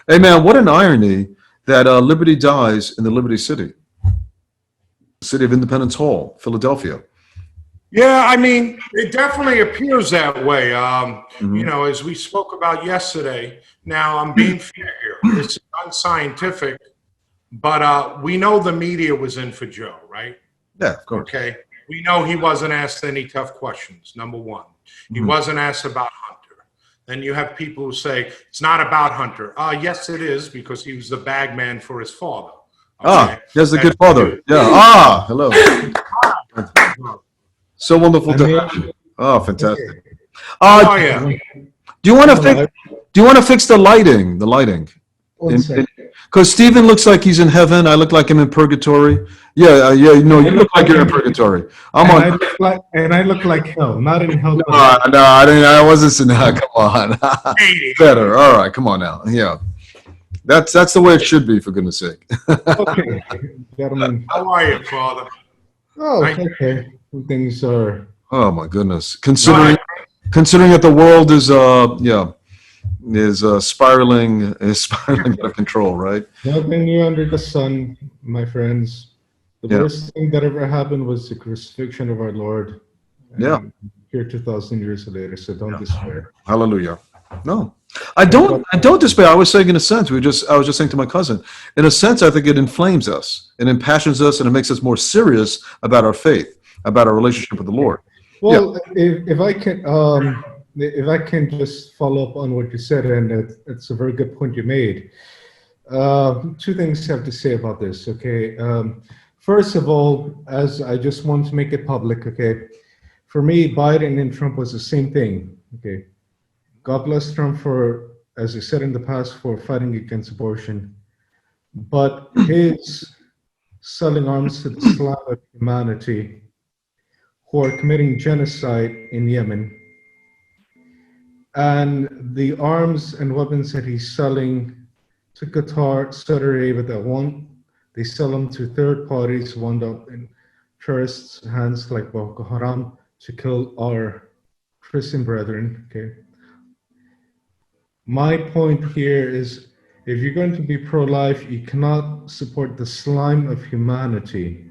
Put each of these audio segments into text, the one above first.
Hey man, what an irony that liberty dies in the Liberty City, the city of Independence Hall, Philadelphia. Yeah, I mean, it definitely appears that way. Hmm. As we spoke about yesterday, now I'm being fair here. This is unscientific, but we know the media was in for Joe, right? Yeah, of course. Okay. We know he wasn't asked any tough questions, number one. He Hmm. wasn't asked about Hunter. Then you have people who say, it's not about Hunter. Yes, it is, because he was the bag man for his father. Ah, Okay. there's the That's good father. Yeah. Ah, hello. So wonderful I to mean, have you. Oh, fantastic. How Uh, are you? do you want to I'm fix? alive. Do you want to fix the lighting? The lighting. One second. Because Stephen looks like he's in heaven. I look like I'm in purgatory. Yeah, yeah. No, you look like you're in purgatory. I'm And on. I look like hell, not in hell. No, But no, I didn't. I wasn't saying that. Come on. Hey, Better. All right. Come on now. Yeah. That's the way it should be, for goodness sake. okay, gentlemen. how are you, Father? Oh, Right. okay. Things are. Oh my goodness. Go Considering ahead. that the world is spiraling out of control, right? Nothing new under the sun, my friends. The Yeah. worst thing that ever happened was the crucifixion of our Lord. Yeah. And here 2,000 years later, so don't despair. Hallelujah. No. I don't despair. I was saying in a sense, I was just saying to my cousin, in a sense, I think it inflames us, it impassions us, and it makes us more serious about our faith, about our relationship with the Lord. Well, if I can just follow up on what you said, and it's a very good point you made. Two things I have to say about this. Okay, first of all, as I just want to make it public. Okay, for me, Biden and Trump was the same thing. Okay, God bless Trump for, as I said in the past, for fighting against abortion, but his selling arms to the Islam of humanity, who are committing genocide in Yemen, and the arms and weapons that he's selling to Qatar, Saudi Arabia, they sell them to third parties, wound up in terrorists' hands like Boko Haram to kill our Christian brethren. Okay. My point here is, if you're going to be pro-life, you cannot support the slime of humanity,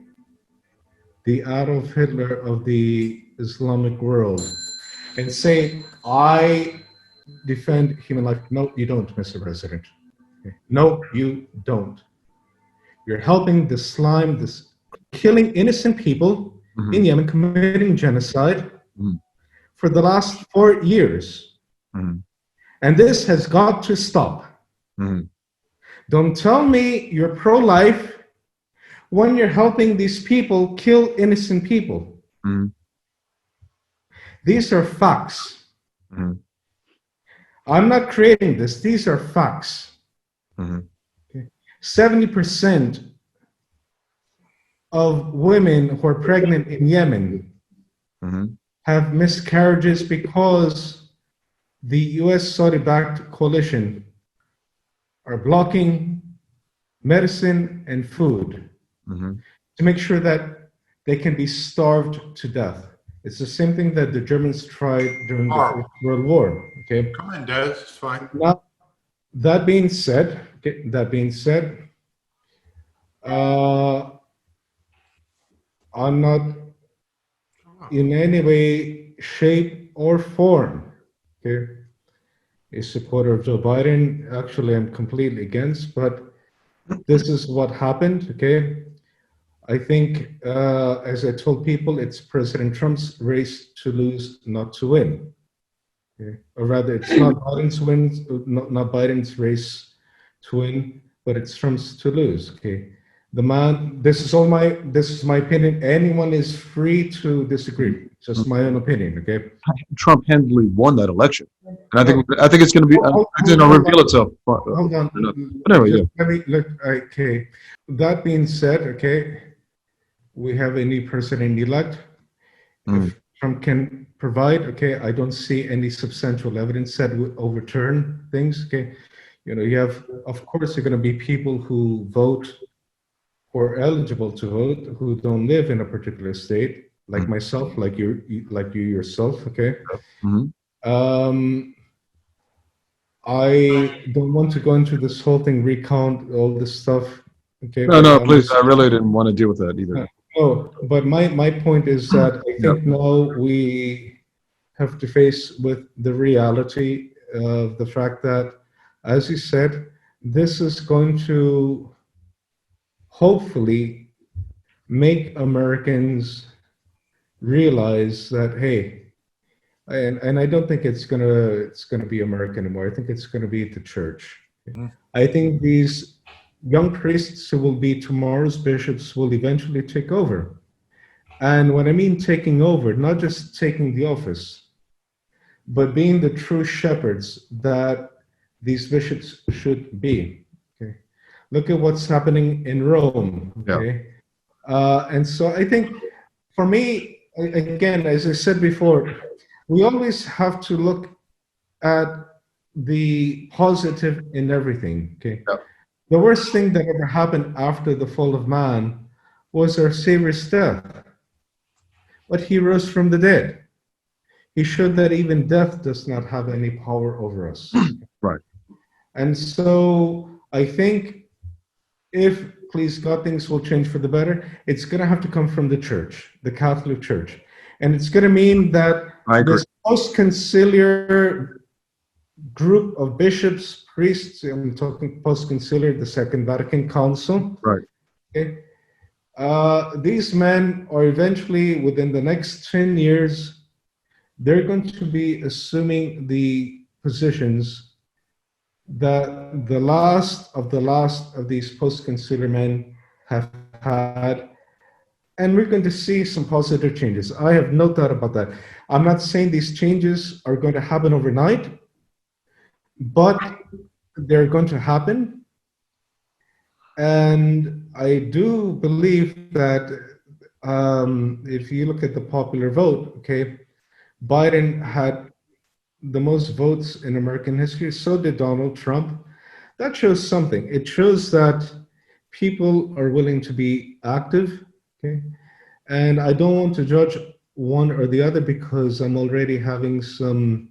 the Adolf Hitler of the Islamic world, and say, I defend human life. No, you don't, Mr. President. Okay. No, you don't. You're helping the slime, this killing innocent people in Yemen, committing genocide for the last 4 years. And this has got to stop. Don't tell me you're pro-life when you're helping these people kill innocent people. These are facts. I'm not creating this. These are facts. 70% of women who are pregnant in Yemen have miscarriages because the US Saudi-backed coalition are blocking medicine and food to make sure that they can be starved to death. It's the same thing that the Germans tried during the First World War. Okay. Come in, Des. It's fine. Now, that being said, I'm not in any way, shape, or form, okay, a supporter of Joe Biden. Actually, I'm completely against, but this is what happened, okay? I think, as I told people, it's President Trump's race to lose, not to win. Okay? Or rather, it's not Biden's race to win, but it's Trump's to lose. Okay, the man. This is my opinion. Anyone is free to disagree. It's just my own opinion. Okay. Trump handily won that election, and I think it's going to be. It's going to reveal itself. Hold on. But anyway, yeah. Let me look. Okay. That being said, okay, we have a new president-elect. If Trump can provide, okay, I don't see any substantial evidence that would overturn things. Okay, you have, of course, there are going to be people who vote, who are eligible to vote, who don't live in a particular state, like myself, like you yourself. Okay. I don't want to go into this whole thing, recount all this stuff. Okay, No, but no, I'm please. just I really didn't want to deal with that either. no. But my point is that I Yeah. think now we have to face with the reality of the fact that, as you said, this is going to hopefully make Americans realize that, hey, and I don't think it's gonna be America anymore. I think it's gonna be the church. I think these young priests who will be tomorrow's bishops will eventually take over. And when I mean taking over, not just taking the office, but being the true shepherds that these bishops should be. Okay, look at what's happening in Rome. Okay, and so I think, for me, again, as I said before, we always have to look at the positive in everything. Okay, Yeah. the worst thing that ever happened after the fall of man was our Savior's death, but he rose from the dead. He showed that even death does not have any power over us. Right. And so I think, if, please God, things will change for the better, it's going to have to come from the church, the Catholic Church. And it's going to mean that I agree. this post-conciliar group of bishops, priests, I'm talking post-conciliar, the Second Vatican Council. Right. Okay, these men are eventually, within the next 10 years, they're going to be assuming the positions that the last of these post-conciliar men have had. And we're going to see some positive changes. I have no doubt about that. I'm not saying these changes are going to happen overnight, but they're going to happen. And I do believe that if you look at the popular vote, okay, Biden had the most votes in American history. So did Donald Trump. That shows something. It shows that people are willing to be active. Okay, and I don't want to judge one or the other because I'm already having some.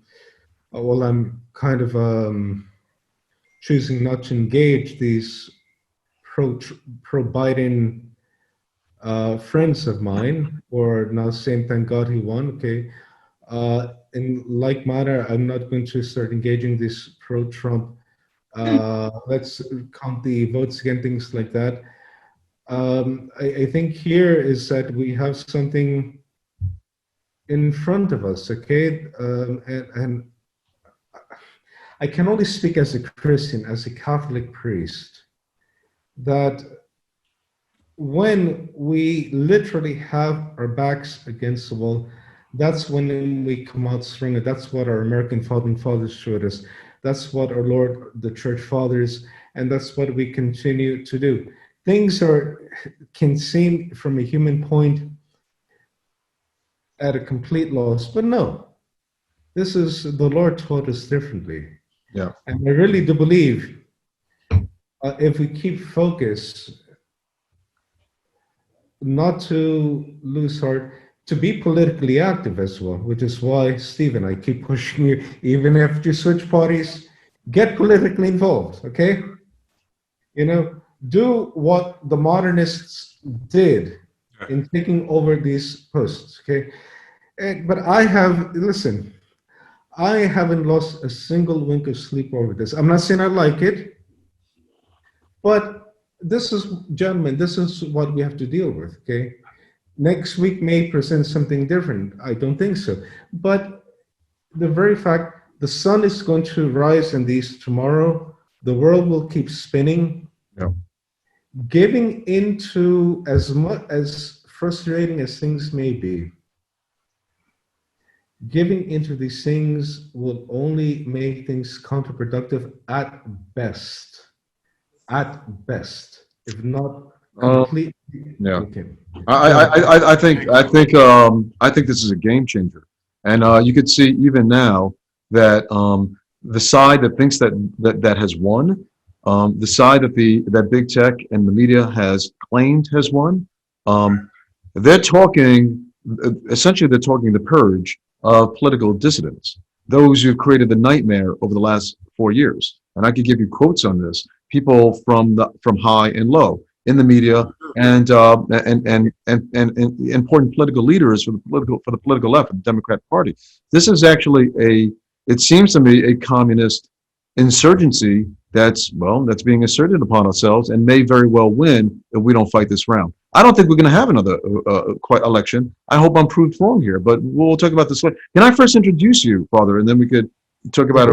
Well, I'm kind of choosing not to engage these pro Biden friends of mine, or now saying thank God he won. Okay. In like manner, I'm not going to start engaging this pro-Trump. Let's count the votes again, things like that. I think here is that we have something in front of us, okay? And I can only speak as a Christian, as a Catholic priest, that when we literally have our backs against the wall, that's when we come out stronger. That's what our American founding fathers showed us. That's what our Lord, the Church Fathers, and that's what we continue to do. Things can seem from a human point at a complete loss, but no. This is, the Lord taught us differently. Yeah. And I really do believe if we keep focus, not to lose heart, to be politically active as well, which is why, Stephen, I keep pushing you, even if you switch parties, get politically involved, okay? You know, do what the modernists did in taking over these posts, okay? But I haven't lost a single wink of sleep over this. I'm not saying I like it, but this is, gentlemen, this is what we have to deal with, okay? Next week may present something different. I don't think so. But the very fact the sun is going to rise in these tomorrow, the world will keep spinning. Yeah. Giving into, as much as frustrating as things may be, giving into these things will only make things counterproductive at best. At best, if not completely. Yeah. Okay. I think this is a game changer, and you could see even now that the side that thinks that has won, the side that big tech and the media has claimed has won, they're talking essentially the purge of political dissidents, those who've created the nightmare over the last 4 years. And I could give you quotes on this. People from high and low in the media, and important political leaders for the political left of the Democrat Party. This is actually it seems to me, a communist insurgency that's being asserted upon ourselves and may very well win if we don't fight this round. I don't think we're going to have another election. I hope I'm proved wrong here, but we'll talk about this later. Can I first introduce you, Father, and then we could talk about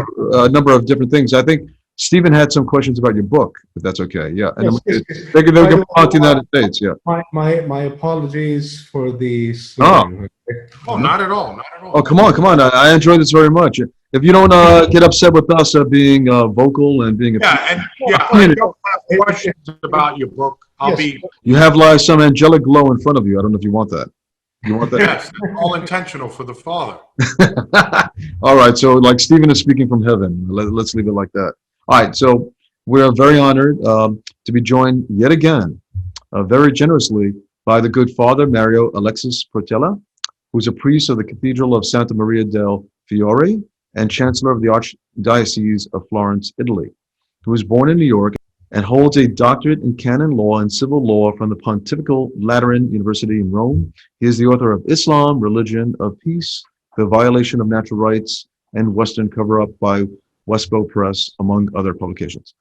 a number of different things. I think Stephen had some questions about your book, if that's okay. Yeah, and yes. they can go out to the United States. Yeah. My apologies for the slang. Oh, not at all. Not at all. Oh, come on! I enjoy this very much. If you don't get upset with us being vocal and being I don't have questions about your book. You have some angelic glow in front of you. I don't know if you want that. You want that? Yes, all intentional for the Father. All right, so like Stephen is speaking from heaven. Let's leave it like that. All right, so we're very honored to be joined yet again, very generously, by the good Father Mario Alexis Portella, who's a priest of the Cathedral of Santa Maria del Fiore and Chancellor of the Archdiocese of Florence, Italy, who was born in New York and holds a doctorate in canon law and civil law from the Pontifical Lateran University in Rome. He is the author of Islam, Religion of Peace, The Violation of Natural Rights, and Western Cover-Up by Westbow Press, among other publications.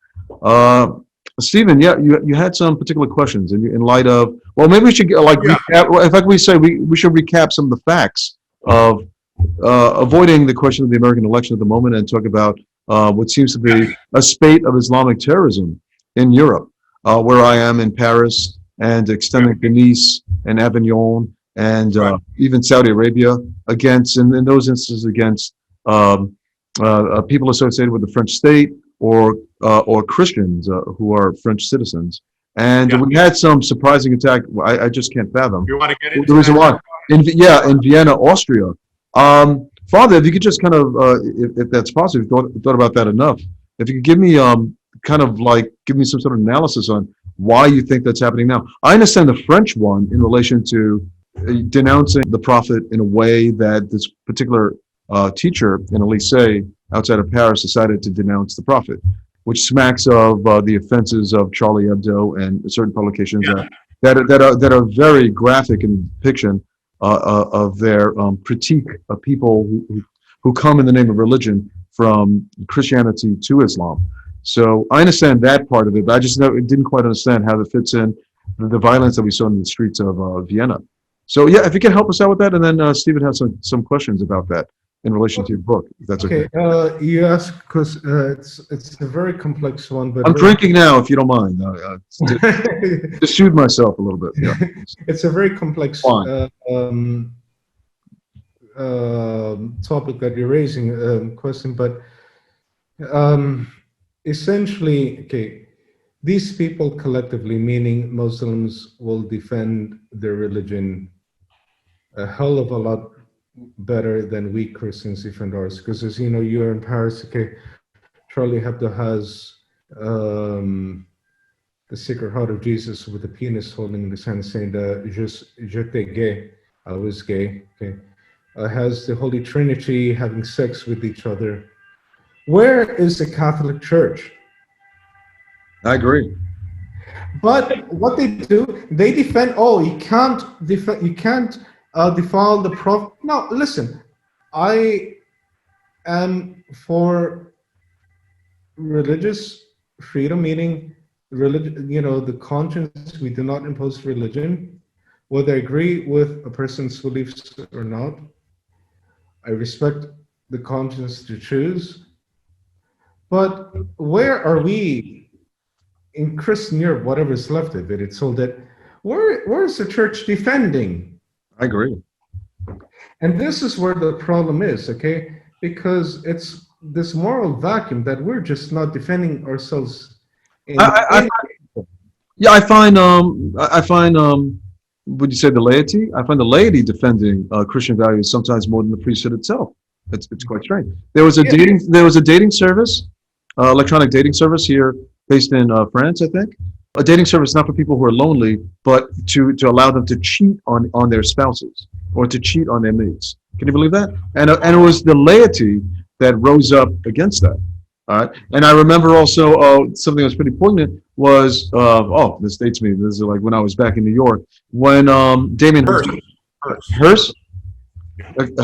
Stephen, you had some particular questions in light of, maybe we should recap. In fact, we should recap some of the facts of avoiding the question of the American election at the moment and talk about what seems to be a spate of Islamic terrorism in Europe, where I am in Paris and extending to Nice and Avignon and even Saudi Arabia in those instances against people associated with the French state or Christians who are French citizens. And we had some surprising attack. I just can't fathom. You want to get into the reason why? In Vienna, Austria. Father, if you could just kind of, if that's possible, thought about that enough. If you could give me give me some sort of analysis on why you think that's happening now. I understand the French one in relation to denouncing the prophet in a way that this particular teacher in a lycée outside of Paris decided to denounce the prophet, which smacks of the offenses of Charlie Hebdo and certain publications that are very graphic in depiction of their critique of people who come in the name of religion from Christianity to Islam. So I understand that part of it, but I just didn't quite understand how that fits in the violence that we saw in the streets of Vienna. So if you can help us out with that, and then Stephen has some questions about that in relation to your book, if that's okay. You ask because it's a very complex one, but I'm drinking now, if you don't mind. To soothe myself a little bit. Yeah. It's a very complex topic that you're raising, question, but essentially, these people collectively, meaning Muslims, will defend their religion a hell of a lot better than we Christians defend ours. Because as you know, you're in Paris, Charlie Hebdo has the Sacred Heart of Jesus with the penis holding in his hand saying, j'étais gay, I was gay. Has the Holy Trinity having sex with each other. Where is the Catholic Church? I agree. But what they do, they defend. You can't defile the prophet. No, listen. I am for religious freedom, meaning religion. The conscience. We do not impose religion, whether I agree with a person's beliefs or not. I respect the conscience to choose. But where are we in Christian Europe, whatever is left of it? It's all that. Where is the church defending? I agree. And this is where the problem is, because it's this moral vacuum that we're just not defending ourselves. I find would you say the laity? I find the laity defending Christian values sometimes more than the priesthood itself. It's quite strange. There was a dating service, electronic dating service here based in France, I think. A dating service not for people who are lonely, but to allow them to cheat on their spouses or to cheat on their mates. Can you believe that? And it was the laity that rose up against that. All right. And I remember also something that was pretty poignant was, this dates me. This is like when I was back in New York, when Damien Hearst. Hirst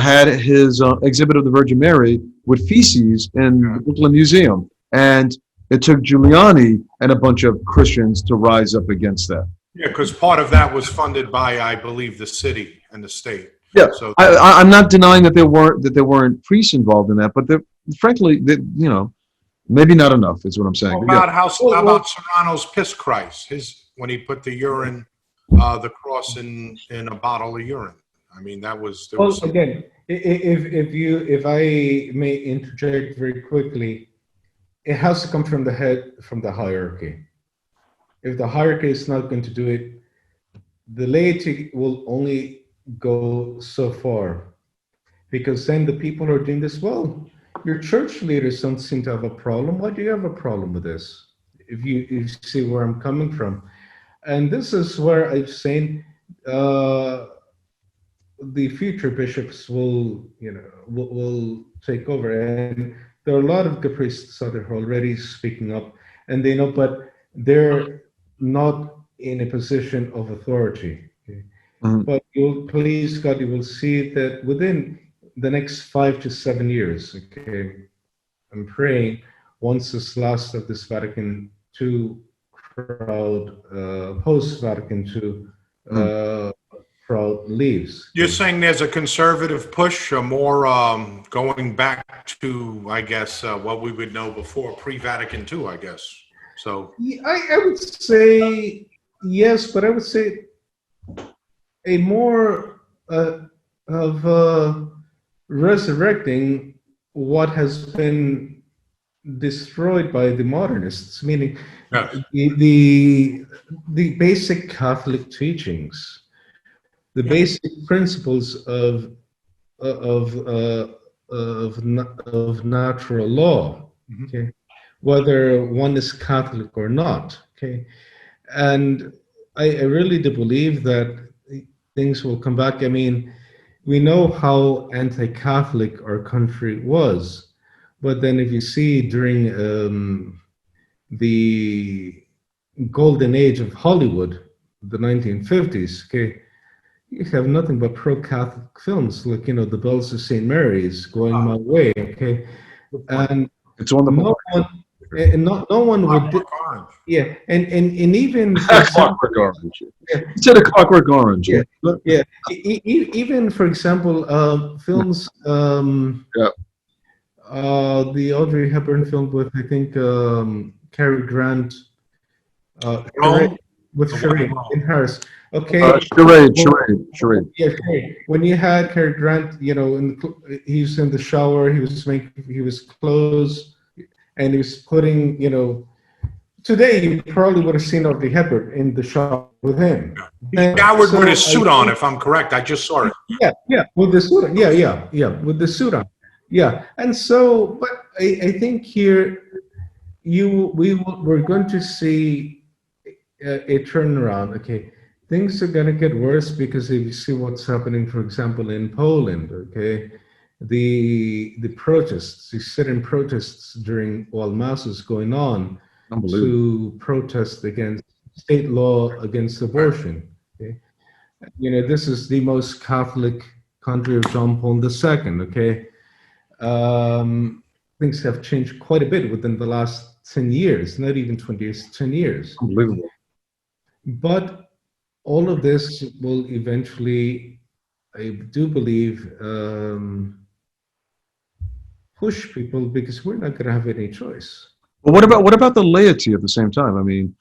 had his exhibit of the Virgin Mary with feces in the Brooklyn Museum. And it took Giuliani and a bunch of Christians to rise up against that. Yeah, because part of that was funded by, I believe, the city and the state. Yeah, So I'm not denying that there weren't priests involved in that, but frankly, maybe not enough is what I'm saying. how about Serrano's piss Christ? When he put the urine, the cross in a bottle of urine. I mean, there was again, if I may interject very quickly, it has to come from the head, from the hierarchy. If the hierarchy is not going to do it, the laity will only go so far, because then the people who are doing this, well, your church leaders don't seem to have a problem. Why do you have a problem with this? If you see where I'm coming from. And this is where I'm saying the future bishops will take over. And there are a lot of good priests out there who are already speaking up, and they know, but they're not in a position of authority. Okay? Mm-hmm. But please God, you will see that within the next 5 to 7 years, okay, I'm praying once this last of this Vatican II crowd, post-Vatican II crowd leaves. You're saying there's a conservative push, or more going back to, I guess, what we would know before pre-Vatican II, I guess. So I would say yes, but I would say a more of resurrecting what has been destroyed by the modernists, meaning yes. the basic Catholic teachings, the basic principles of natural law, okay, whether one is Catholic or not, okay, and I really do believe that things will come back. I mean, we know how anti-Catholic our country was, but then if you see during the golden age of Hollywood, the 1950s, okay, you have nothing but pro-Catholic films, like, The Bells of St. Mary's, Going My Way, okay, and it's wonderful. No one would. Yeah, and even for Clockwork Orange. Yeah. Instead of Clockwork Orange. Yeah, yeah. Even for example, films. The Audrey Hepburn film with, I think, Cary Grant. With Shariah in Paris. Okay. Charade. Yeah, Charade. When you had Cary Grant, he's in the shower, he was clothes, and he was putting, today you probably would have seen Audrey Hepburn in the shower with him. Howard with his suit on, if I'm correct. I just saw it. Yeah, with the suit on. Yeah, with the suit on. Yeah, and so, but I think here we're going to see a turnaround. Okay, things are going to get worse because if you see what's happening, for example, in Poland, okay, the protests, the sit-in protests while mass is going on to protest against state law against abortion. Okay, this is the most Catholic country of John Paul II. Okay, things have changed quite a bit within the last 10 years, not even 20 years, 10 years. Unbelievable. But all of this will eventually, I do believe, push people, because we're not going to have any choice. Well, what about the laity at the same time? I mean,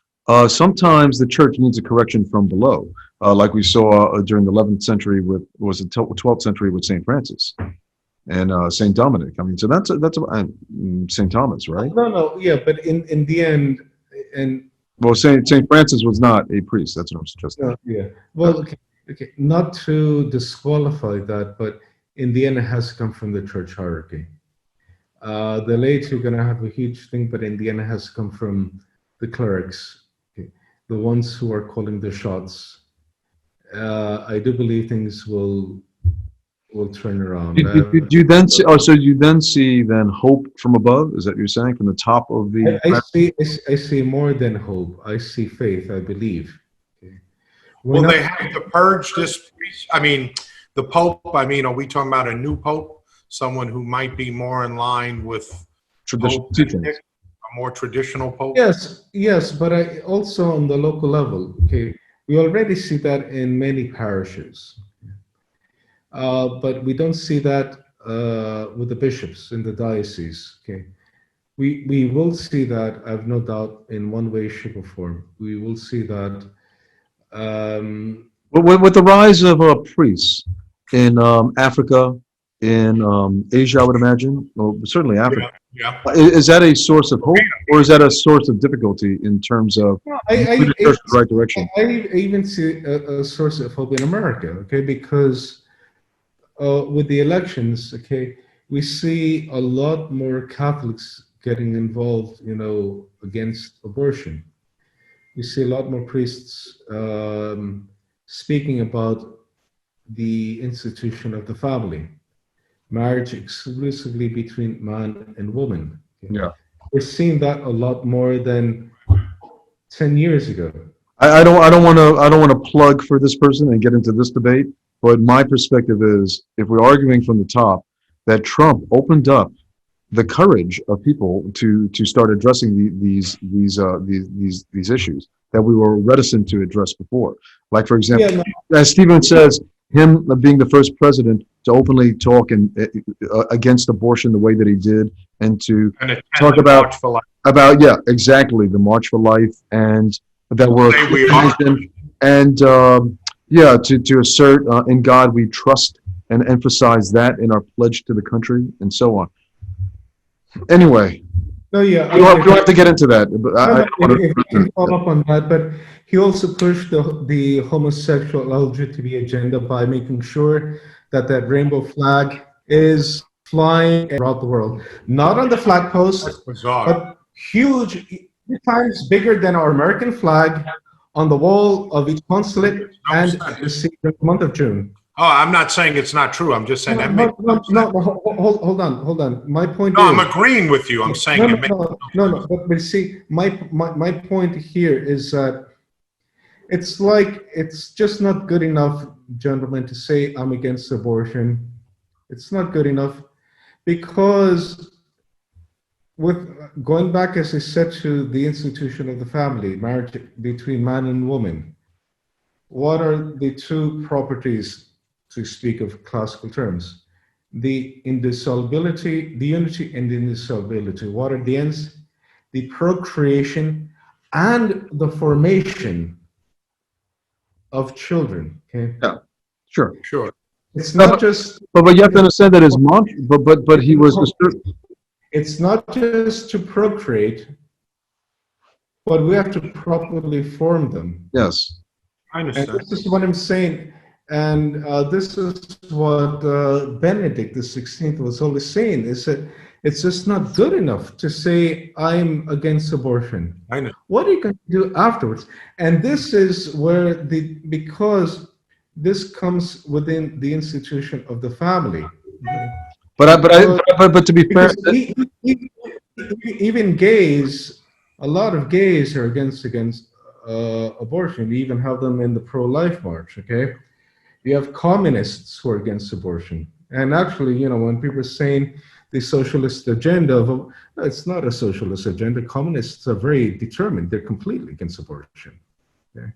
sometimes the church needs a correction from below, like we saw during the 11th century with, was it 12th century with St. Francis and St. Dominic. I mean, so that's St. Thomas, right? No, yeah, but in the end, and well, St. Francis was not a priest. That's what I'm suggesting. Yeah. Well, okay. Not to disqualify that, but in the end, it has to come from the church hierarchy. The laity are going to have a huge thing, but in the end, it has to come from the clerics, okay, the ones who are calling the shots. I do believe things will will turn around. Do you then see? Oh, so you then see then hope from above? Is that what you're saying from the top of the? I see more than hope. I see faith. I believe. Okay. We're Will not- they have to purge this priest? I mean, the Pope, I mean, are we talking about a new Pope? Someone who might be more in line with Traditional Pope teachings. Benedict, a more traditional Pope? Yes, but I also on the local level. Okay, we already see that in many parishes, but we don't see that with the bishops in the diocese. Okay, we will see that. I've no doubt in one way, shape, or form. We will see that. With the rise of priests in Africa, in Asia, I would imagine, or certainly Africa, Yeah. is that a source of hope, or is that a source of difficulty in terms of moving the church in the right direction? I even see a source of hope in America. Okay, because with the elections, okay, we see a lot more Catholics getting involved, against abortion. We see a lot more priests speaking about the institution of the family, marriage exclusively between man and woman. Yeah. We're seeing that a lot more than 10 years ago. I don't want to plug for this person and get into this debate, but my perspective is, if we're arguing from the top, that Trump opened up the courage of people to start addressing these issues that we were reticent to address before. Like, for example, as Stephen says, him being the first president to openly talk against abortion the way that he did, and to talk about exactly the March for Life, and that we're and to assert in God we trust, and emphasize that in our pledge to the country and so on. Anyway, we don't have to get into that. But I can follow up on that, but he also pushed the homosexual LGBT agenda by making sure that rainbow flag is flying throughout the world, not on the flag post, but huge, 3 times bigger than our American flag, on the wall of each consulate and the month of June. Oh, I'm not saying it's not true. I'm just saying that makes hold on. My point is... I'm agreeing with you. I'm saying it makes no. But see, my point here is that it's just not good enough, gentlemen, to say I'm against abortion. It's not good enough, because with going back, as I said, to the institution of the family, marriage between man and woman, what are the two properties, to speak of classical terms? The indissolubility, the unity and the indissolubility. What are the ends? The procreation and the formation of children. Okay. Yeah, sure. It's not just. But you have to understand that his mom. But he was. It's not just to procreate, but we have to properly form them. Yes. I understand. And this is what I'm saying. And this is what Benedict XVI was always saying, is that it's just not good enough to say, I'm against abortion. I know. What are you going to do afterwards? And this is where because this comes within the institution of the family. But to be fair, even gays, a lot of gays are against abortion. We even have them in the pro-life march, okay? You have communists who are against abortion. And actually, when people are saying the socialist agenda, it's not a socialist agenda. Communists are very determined. They're completely against abortion. Okay?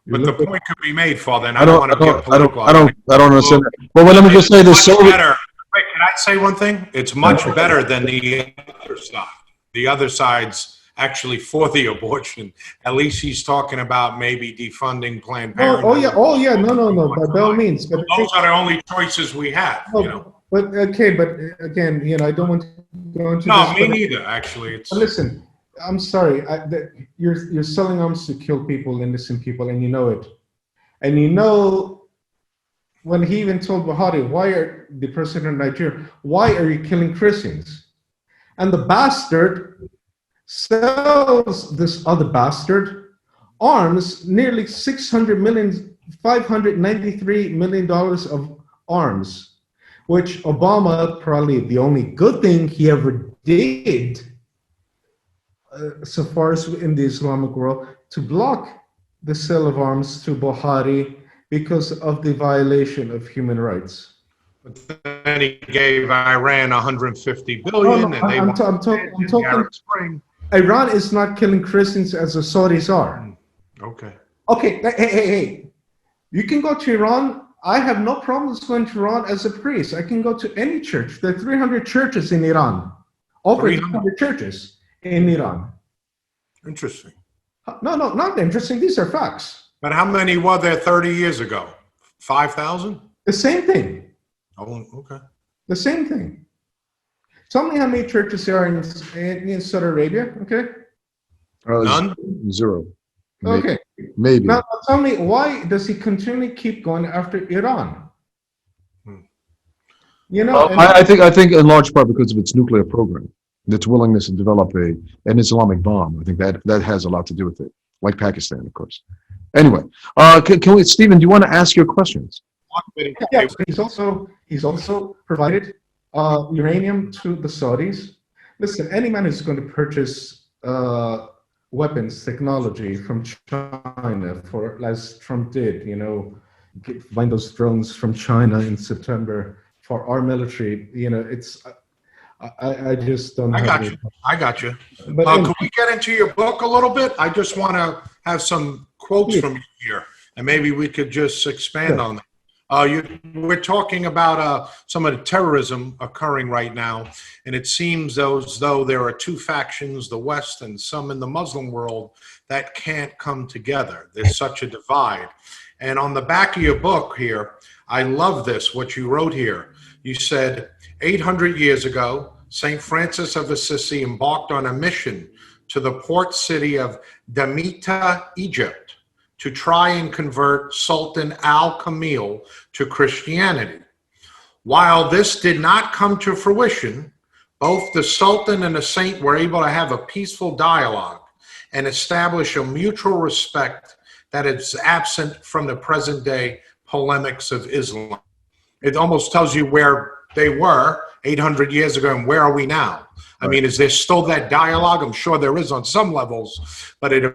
But the point could be made, Father, and I don't want to get political. I don't understand that. Well, let me just say this. Wait, can I say one thing? It's much better than the other side. The other side's actually for the abortion. At least he's talking about maybe defunding Planned Parenthood. Oh yeah. No. By all means. But those are the only choices we have. But again, I don't want to go into. No, me neither. Actually, listen, I'm sorry. You're selling arms to kill people, innocent people, and you know it. And when he even told Buhari, the president of Nigeria, why are you killing Christians? And the bastard sells this other bastard arms, nearly $593 million of arms. which Obama, probably the only good thing he ever did, so far as in the Islamic world, to block the sale of arms to Buhari because of the violation of human rights. But then he gave Iran 150 No, billion, no, and they I'm want talking. Arab Spring. Iran is not killing Christians as the Saudis are. Okay. Okay, hey. You can go to Iran. I have no problems going to Iran as a priest. I can go to any church. There are 300 churches in Iran. Over 300 churches in Iran. Interesting. No, not interesting. These are facts. But how many were there 30 years ago? 5,000? The same thing. Oh, okay. The same thing. Tell me how many churches there are in Saudi Arabia, okay? None? Zero. Maybe. Okay. Maybe. Now tell me, why does he continually keep going after Iran? You know, Well, I think in large part because of its nuclear program, its willingness to develop an Islamic bomb. I think that has a lot to do with it, like Pakistan, of course. Anyway, can we, Stephen? Do you want to ask your questions? yeah, he's also provided uranium to the Saudis. Listen, any man who's going to purchase weapons technology from China, for as Trump did, you know, buying those drones from China in September for our military, you know, it's. I just don't. I got you. But could we get into your book a little bit? I just want to have some quotes from you here, and maybe we could just expand on that. We're talking about some of the terrorism occurring right now, and it seems as though there are two factions, the West and some in the Muslim world, that can't come together. There's such a divide. And on the back of your book here, I love this, what you wrote here. You said, 800 years ago, St. Francis of Assisi embarked on a mission to the port city of Damietta, Egypt, to try and convert Sultan al-Kamil to Christianity. While this did not come to fruition, both the Sultan and the saint were able to have a peaceful dialogue and establish a mutual respect that is absent from the present day polemics of Islam. It almost tells you where they were 800 years ago and where are we now? I mean, is there still that dialogue? I'm sure there is on some levels, but it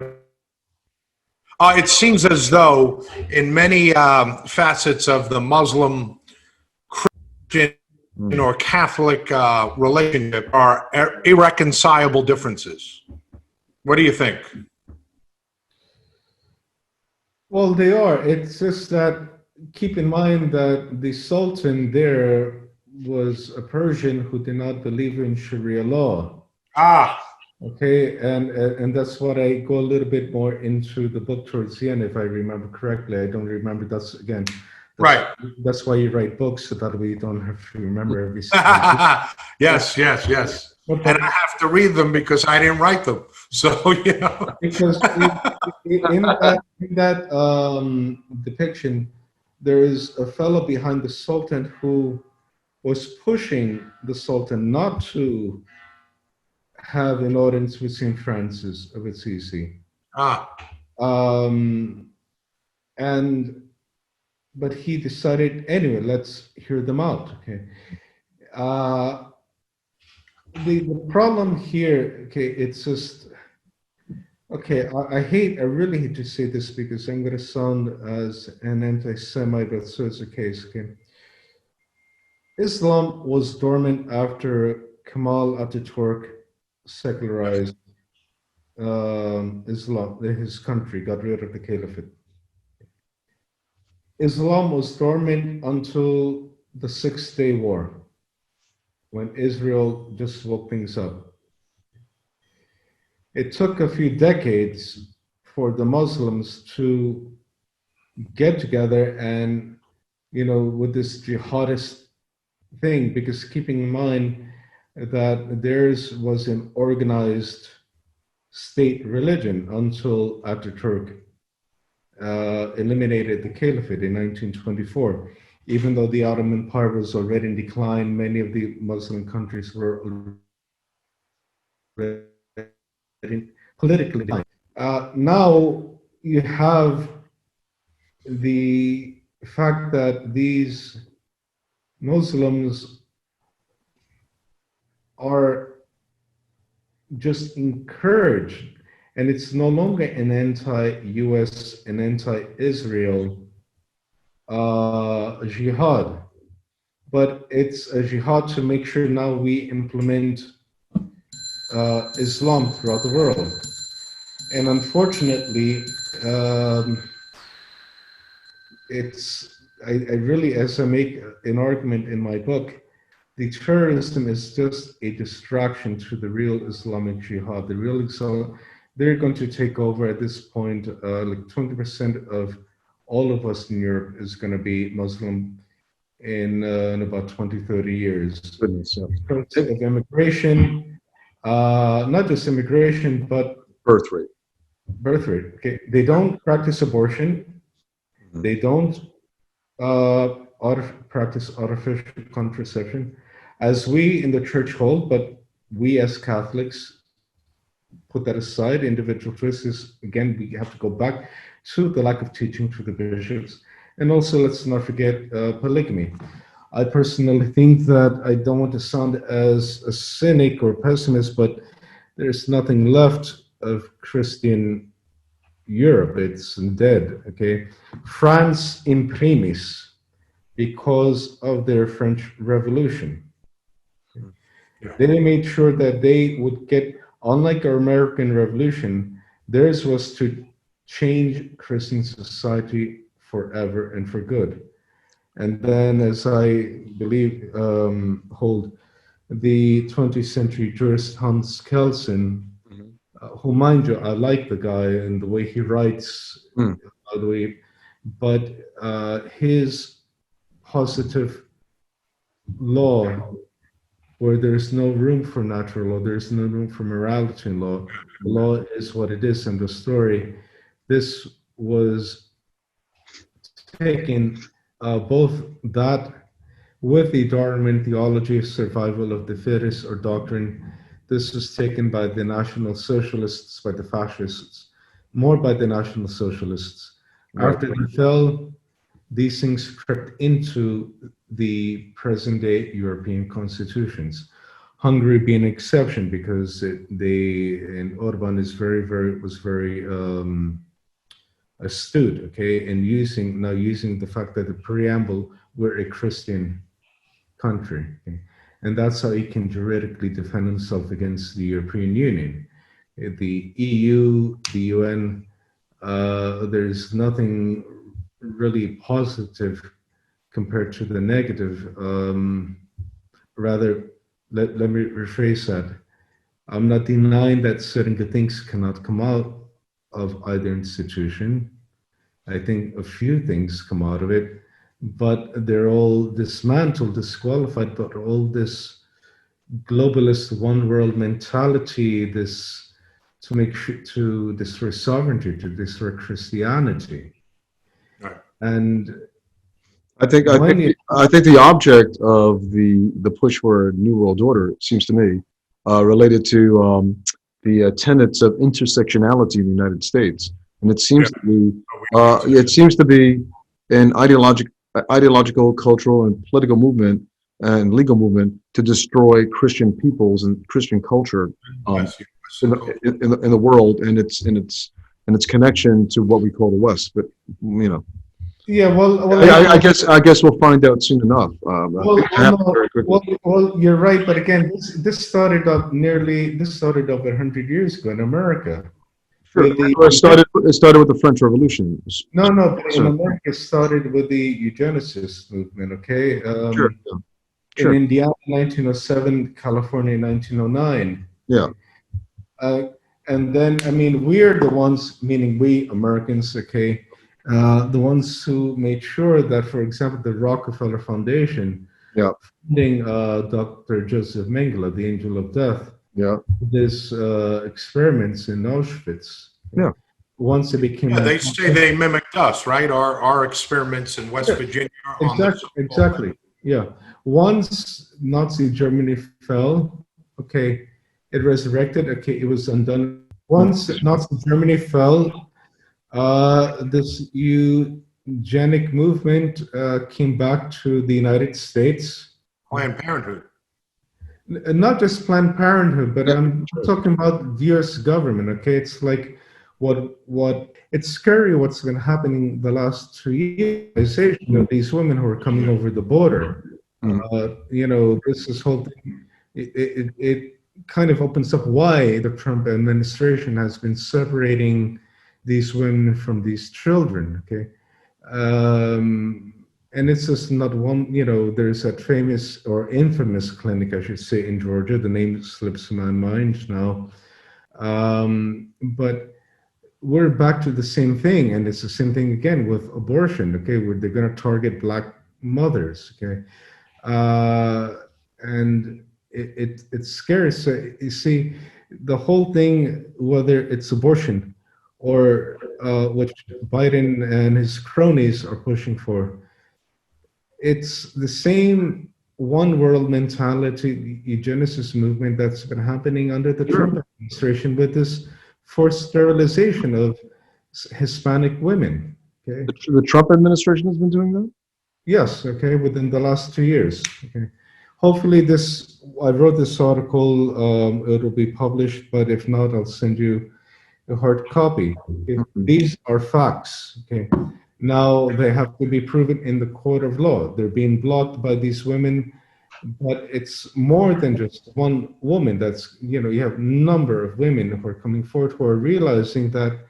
seems as though in many facets of the Muslim, Christian, or Catholic relationship are irreconcilable differences. What do you think? Well, they are. It's just that keep in mind that the Sultan there was a Persian who did not believe in Sharia law. Okay, and that's what I go a little bit more into the book towards the end, if I remember correctly. I don't remember. That's why you write books, so that way you don't have to remember every single Yes. And I have to read them because I didn't write them. So, you know. Because in that depiction, there is a fellow behind the Sultan who was pushing the Sultan not to have an audience with St. Francis of Assisi. But he decided, anyway, let's hear them out. Okay. The problem here, okay, it's just, okay, I really hate to say this because I'm going to sound as an anti-Semite, but so it's the case, okay. Islam was dormant after Kemal Ataturk secularized Islam, his country, got rid of the caliphate. Islam was dormant until the Six-Day War, when Israel just woke things up. It took a few decades for the Muslims to get together and, you know, with this jihadist thing, because keeping in mind that theirs was an organized state religion until Ataturk eliminated the caliphate in 1924. Even though the Ottoman Empire was already in decline, many of the Muslim countries were already politically declined. Now you have the fact that these Muslims are just encouraged, and it's no longer an anti-US, an anti-Israel jihad, but it's a jihad to make sure now we implement Islam throughout the world. And unfortunately, I really, as I make an argument in my book, the terrorism is just a distraction to the real Islamic jihad. The real Islam, they're going to take over at this point. Like 20% of all of us in Europe is going to be Muslim in about 20, 30 years. Goodness, yeah. Because of immigration, not just immigration, but Birth rate. birth rate. Okay, they don't practice abortion. They don't practice artificial contraception, as we in the church hold, but we as Catholics put that aside. Individual choices, again, we have to go back to the lack of teaching to the bishops. And also, let's not forget polygamy. I personally think that, I don't want to sound as a cynic or pessimist, but there's nothing left of Christian Europe. It's dead, okay? France in primis, because of their French Revolution. They made sure that they would get, unlike our American Revolution, theirs was to change Christian society forever and for good. And then, as I believe, hold, the 20th century jurist Hans Kelsen, who, mind you, I like the guy and the way he writes, by the way, but his positive law, where there's no room for natural law, there's no room for morality in law. The law is what it is in the story. This was taken, both that with the Darwin theology of survival of the fittest or doctrine. This was taken by the National Socialists, by the fascists, more by the National Socialists. After they fell, these things crept into the present-day European constitutions. Hungary being an exception, because and Orban is was very astute, okay, and using the fact that the preamble, we're a Christian country, okay? And that's how he can juridically defend himself against the European Union. The EU, the UN, there's nothing really positive compared to the negative. Rather, let me rephrase that. I'm not denying that certain good things cannot come out of either institution. I think a few things come out of it, but they're all dismantled, disqualified, but all this globalist one world mentality, this to make sure to destroy sovereignty, to destroy Christianity. Right. And I think the object of the push for a new world order seems to me related to the tenets of intersectionality in the United States, and it seems to be an ideological, cultural, and political movement and legal movement to destroy Christian peoples and Christian culture in the world, and its connection to what we call the West. But you know. Yeah, well, I guess we'll find out soon enough. Well, you're right, but again, this started up 100 years ago in America. Sure. It started with the French Revolution. No, in America, it started with the eugenicist movement. Okay. Sure. In Indiana, 1907, California, 1909. Yeah. And then, I mean, we're the ones, meaning we Americans, okay, the ones who made sure that, for example, the Rockefeller Foundation, funding Dr. Joseph Mengele, the Angel of Death, this experiments in Auschwitz. Yeah. Once it became, they say they mimicked us, right? Our experiments in West Virginia. Exactly. Yeah. Once Nazi Germany fell, okay, it resurrected. Okay, it was undone. Once Nazi Germany fell, eugenic movement came back to the United States. Planned Parenthood. Not just Planned Parenthood, but Yeah, I'm talking about the U.S. government. Okay, it's like what it's scary what's been happening the last 2 years. These women who are coming over the border. This whole thing. It kind of opens up why the Trump administration has been separating these women from these children. Okay. And it's just not one, there's that famous or infamous clinic, I should say, in Georgia. The name slips my mind now. But we're back to the same thing. And it's the same thing again with abortion, okay, where they're going to target Black mothers, okay? And it's scary. So you see, the whole thing, whether it's abortion or which Biden and his cronies are pushing for, it's the same one world mentality, eugenicist movement that's been happening under the Trump administration with this forced sterilization of Hispanic women. Okay. The Trump administration has been doing that? Yes, okay, within the last 2 years. Okay. Hopefully I wrote this article, it'll be published, but if not, I'll send you a hard copy. Okay. These are facts, okay? Now they have to be proven in the court of law. They're being blocked by these women, but it's more than just one woman. That's, you have a number of women who are coming forward who are realizing that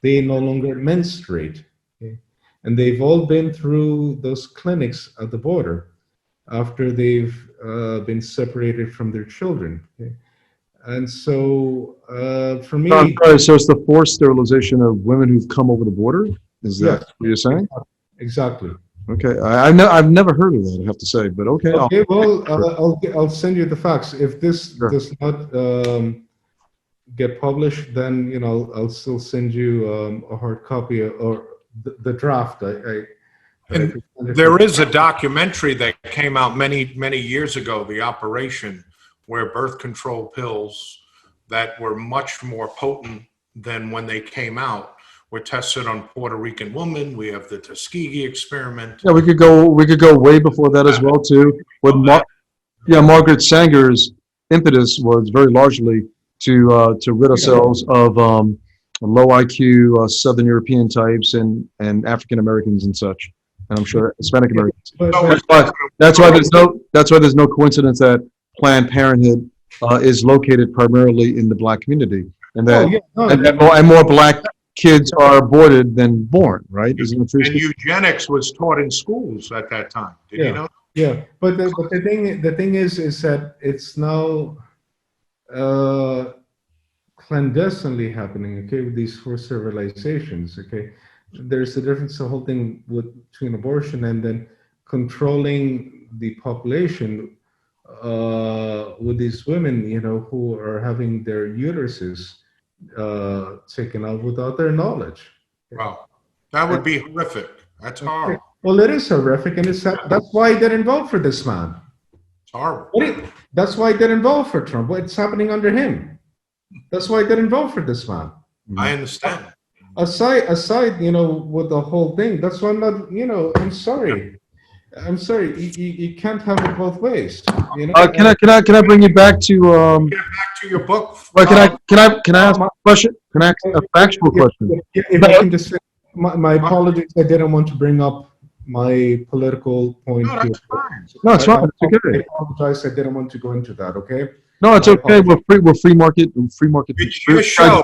they no longer menstruate. Okay? And they've all been through those clinics at the border after they've been separated from their children. Okay? And so for me... I'm sorry, so it's the forced sterilization of women who've come over the border? Is that what you're saying? Exactly. Okay, I've never heard of that, I have to say, but okay. Okay, I'll send you the facts. If this does not get published, then I'll still send you a hard copy or the draft. And there is a documentary that came out many years ago, The Operation, where birth control pills that were much more potent than when they came out were tested on Puerto Rican women. We have the Tuskegee experiment. Yeah, we could go way before that as well too. With Margaret Sanger's impetus was very largely to rid ourselves of low IQ Southern European types and African Americans and such, and I'm sure Hispanic Americans. That's why there's no coincidence that Planned Parenthood is located primarily in the Black community, and that and more Black kids are aborted than born, right? Isn't it true? And eugenics was taught in schools at that time. Did you know? Yeah, but the thing is that it's now clandestinely happening. Okay, with these forced sterilizations. Okay, there's a difference. The whole thing between abortion and then controlling the population with these women, who are having their uteruses taken out without their knowledge. Wow, that would be horrific. That's horrible. Well, it is horrific, and that's why they didn't vote for this man. It's horrible. That's why they didn't vote for Trump. What's happening under him? That's why they didn't vote for this man. I understand. Aside, with the whole thing, that's why I'm not. I'm sorry. You can't have it both ways. Can I bring you back to Get back to your book. Well, can I ask a question? Can I ask a factual question? If I can just say, my apologies. I didn't want to bring up my political point. No, that's fine. No, it's fine. It's okay. I apologize. I didn't want to go into that. Okay. No, it's okay. We're free market. It's your show.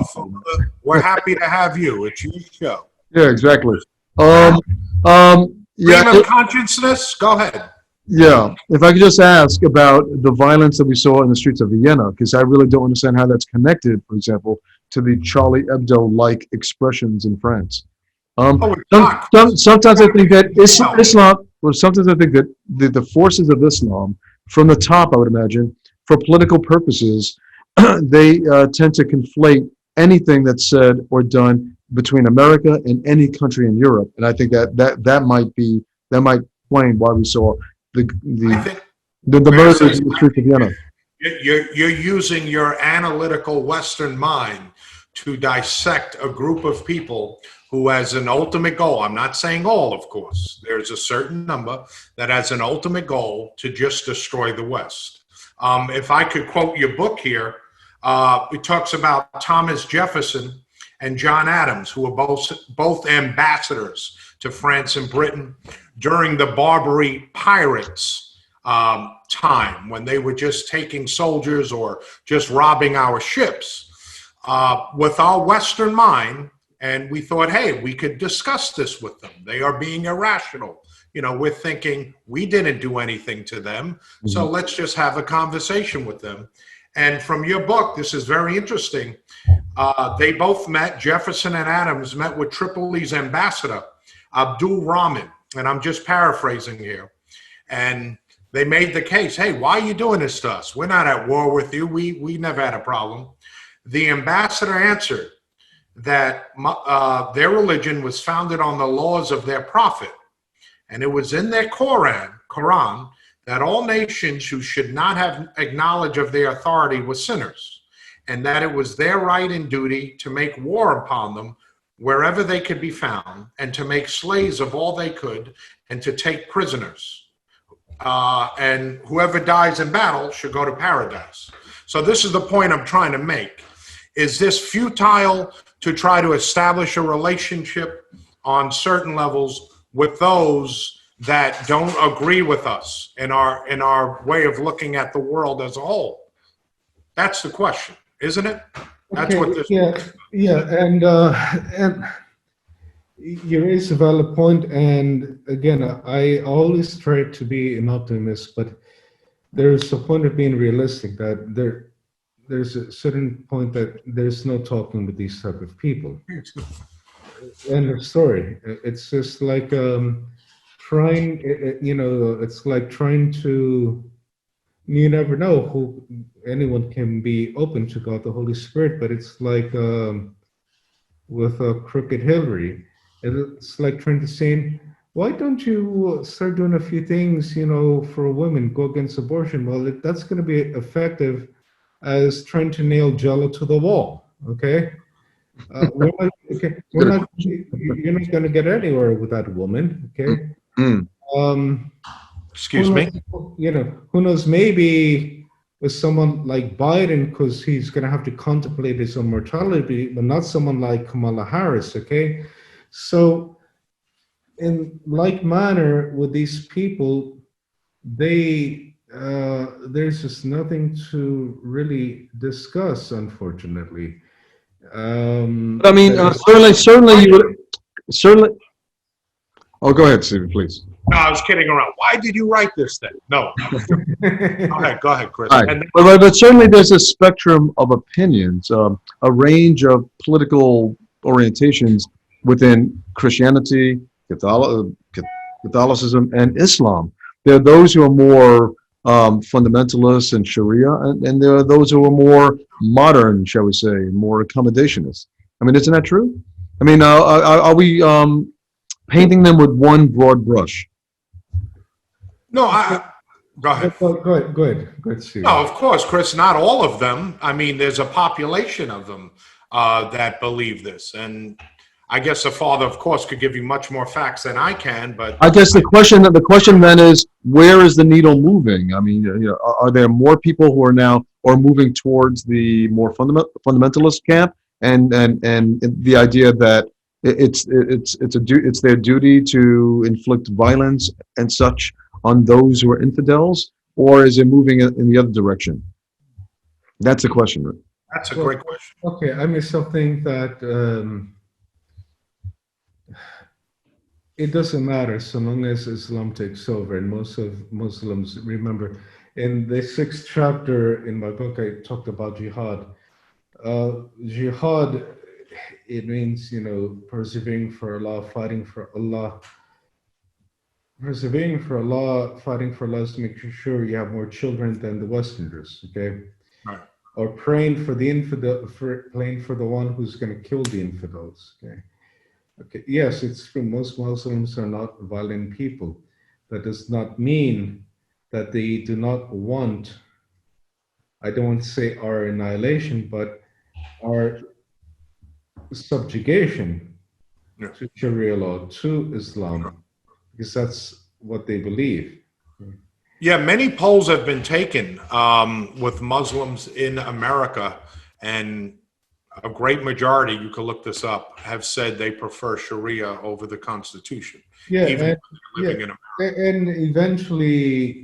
We're happy to have you. It's your show. Yeah, exactly. Stream of consciousness. Go ahead. Yeah, if I could just ask about the violence that we saw in the streets of Vienna, because I really don't understand how that's connected, for example, to the Charlie Hebdo-like expressions in France. Sometimes I think that Islam, well, sometimes I think that the forces of Islam, from the top, I would imagine, for political purposes, they tend to conflate anything that's said or done between America and any country in Europe, and I think that might explain why we saw the murders in the streets of Vienna. You're using your analytical Western mind to dissect a group of people who has an ultimate goal. I'm not saying all, of course. There's a certain number that has an ultimate goal to just destroy the West. If I could quote your book here, it talks about Thomas Jefferson and John Adams, who were both ambassadors to France and Britain during the Barbary pirates time, when they were just taking soldiers or just robbing our ships. With our Western mind, and we thought, hey, we could discuss this with them. They are being irrational. You know, we're thinking we didn't do anything to them, so let's just have a conversation with them. And from your book, this is very interesting. They both met, Jefferson and Adams met with Tripoli's ambassador, Abdul Rahman, and I'm just paraphrasing here. And they made the case, hey, why are you doing this to us? We're not at war with you. We never had a problem. The ambassador answered that their religion was founded on the laws of their prophet. And it was in their Quran, that all nations who should not have acknowledge of their authority were sinners, and that it was their right and duty to make war upon them wherever they could be found, and to make slaves of all they could, and to take prisoners. And whoever dies in battle should go to paradise. So this is the point I'm trying to make. Is this futile to try to establish a relationship on certain levels with those that don't agree with us in our way of looking at the world as a whole? That's the question, isn't it? That's okay, what this. And you raise a valid point. And again, I always try to be an optimist, but there's a point of being realistic, that there's a certain point that there's no talking with these type of people. End of story. It's just like trying, it's like trying to, you never know who anyone can be open to God the Holy Spirit, but it's like with a crooked Hillary. It's like trying to say, why don't you start doing a few things, for women, go against abortion? Well, that's going to be effective as trying to nail Jello to the wall, okay? You're not going to get anywhere with that woman, okay? Excuse me? Who knows, maybe with someone like Biden, because he's going to have to contemplate his own mortality, but not someone like Kamala Harris, okay? So in like manner with these people, there's just nothing to really discuss, unfortunately. I mean, certainly you would, certainly. Oh, go ahead, Stephen, please. No, I was kidding around. Why did you write this thing? No. Go ahead, Chris. All right. And But certainly there's a spectrum of opinions, a range of political orientations within Christianity, Catholicism, and Islam. There are those who are more fundamentalists and Sharia, and there are those who are more modern, shall we say, more accommodationist. I mean, isn't that true? I mean, are we painting them with one broad brush? no, go ahead. Go ahead, Steve. No, of course, Chris, not all of them. I mean, there's a population of them that believe this. And I guess the father, of course, could give you much more facts than I can, but I guess the question then is, where is the needle moving? I mean, are there more people who are now moving towards the more fundamentalist camp, and the idea that it's their duty to inflict violence and such on those who are infidels, or is it moving in the other direction? That's the question, right? that's a great question. Okay, I myself think that it doesn't matter so long as Islam takes over. And most of Muslims, remember, in the 6th chapter in my book, I talked about jihad. Jihad, it means, persevering for Allah, fighting for Allah. Persevering for Allah, fighting for Allah is to make sure you have more children than the Westerners, okay? Right. Or praying for the infidel, praying for the one who's going to kill the infidels, okay? Okay, yes, it's true. Most Muslims are not violent people. That does not mean that they do not want, I don't want to say our annihilation, but our subjugation. Yeah. to Sharia law, to Islam, because that's what they believe. Yeah, many polls have been taken with Muslims in America, and a great majority, you can look this up, have said they prefer Sharia over the Constitution, Yeah, even and, when they're living in America. and eventually,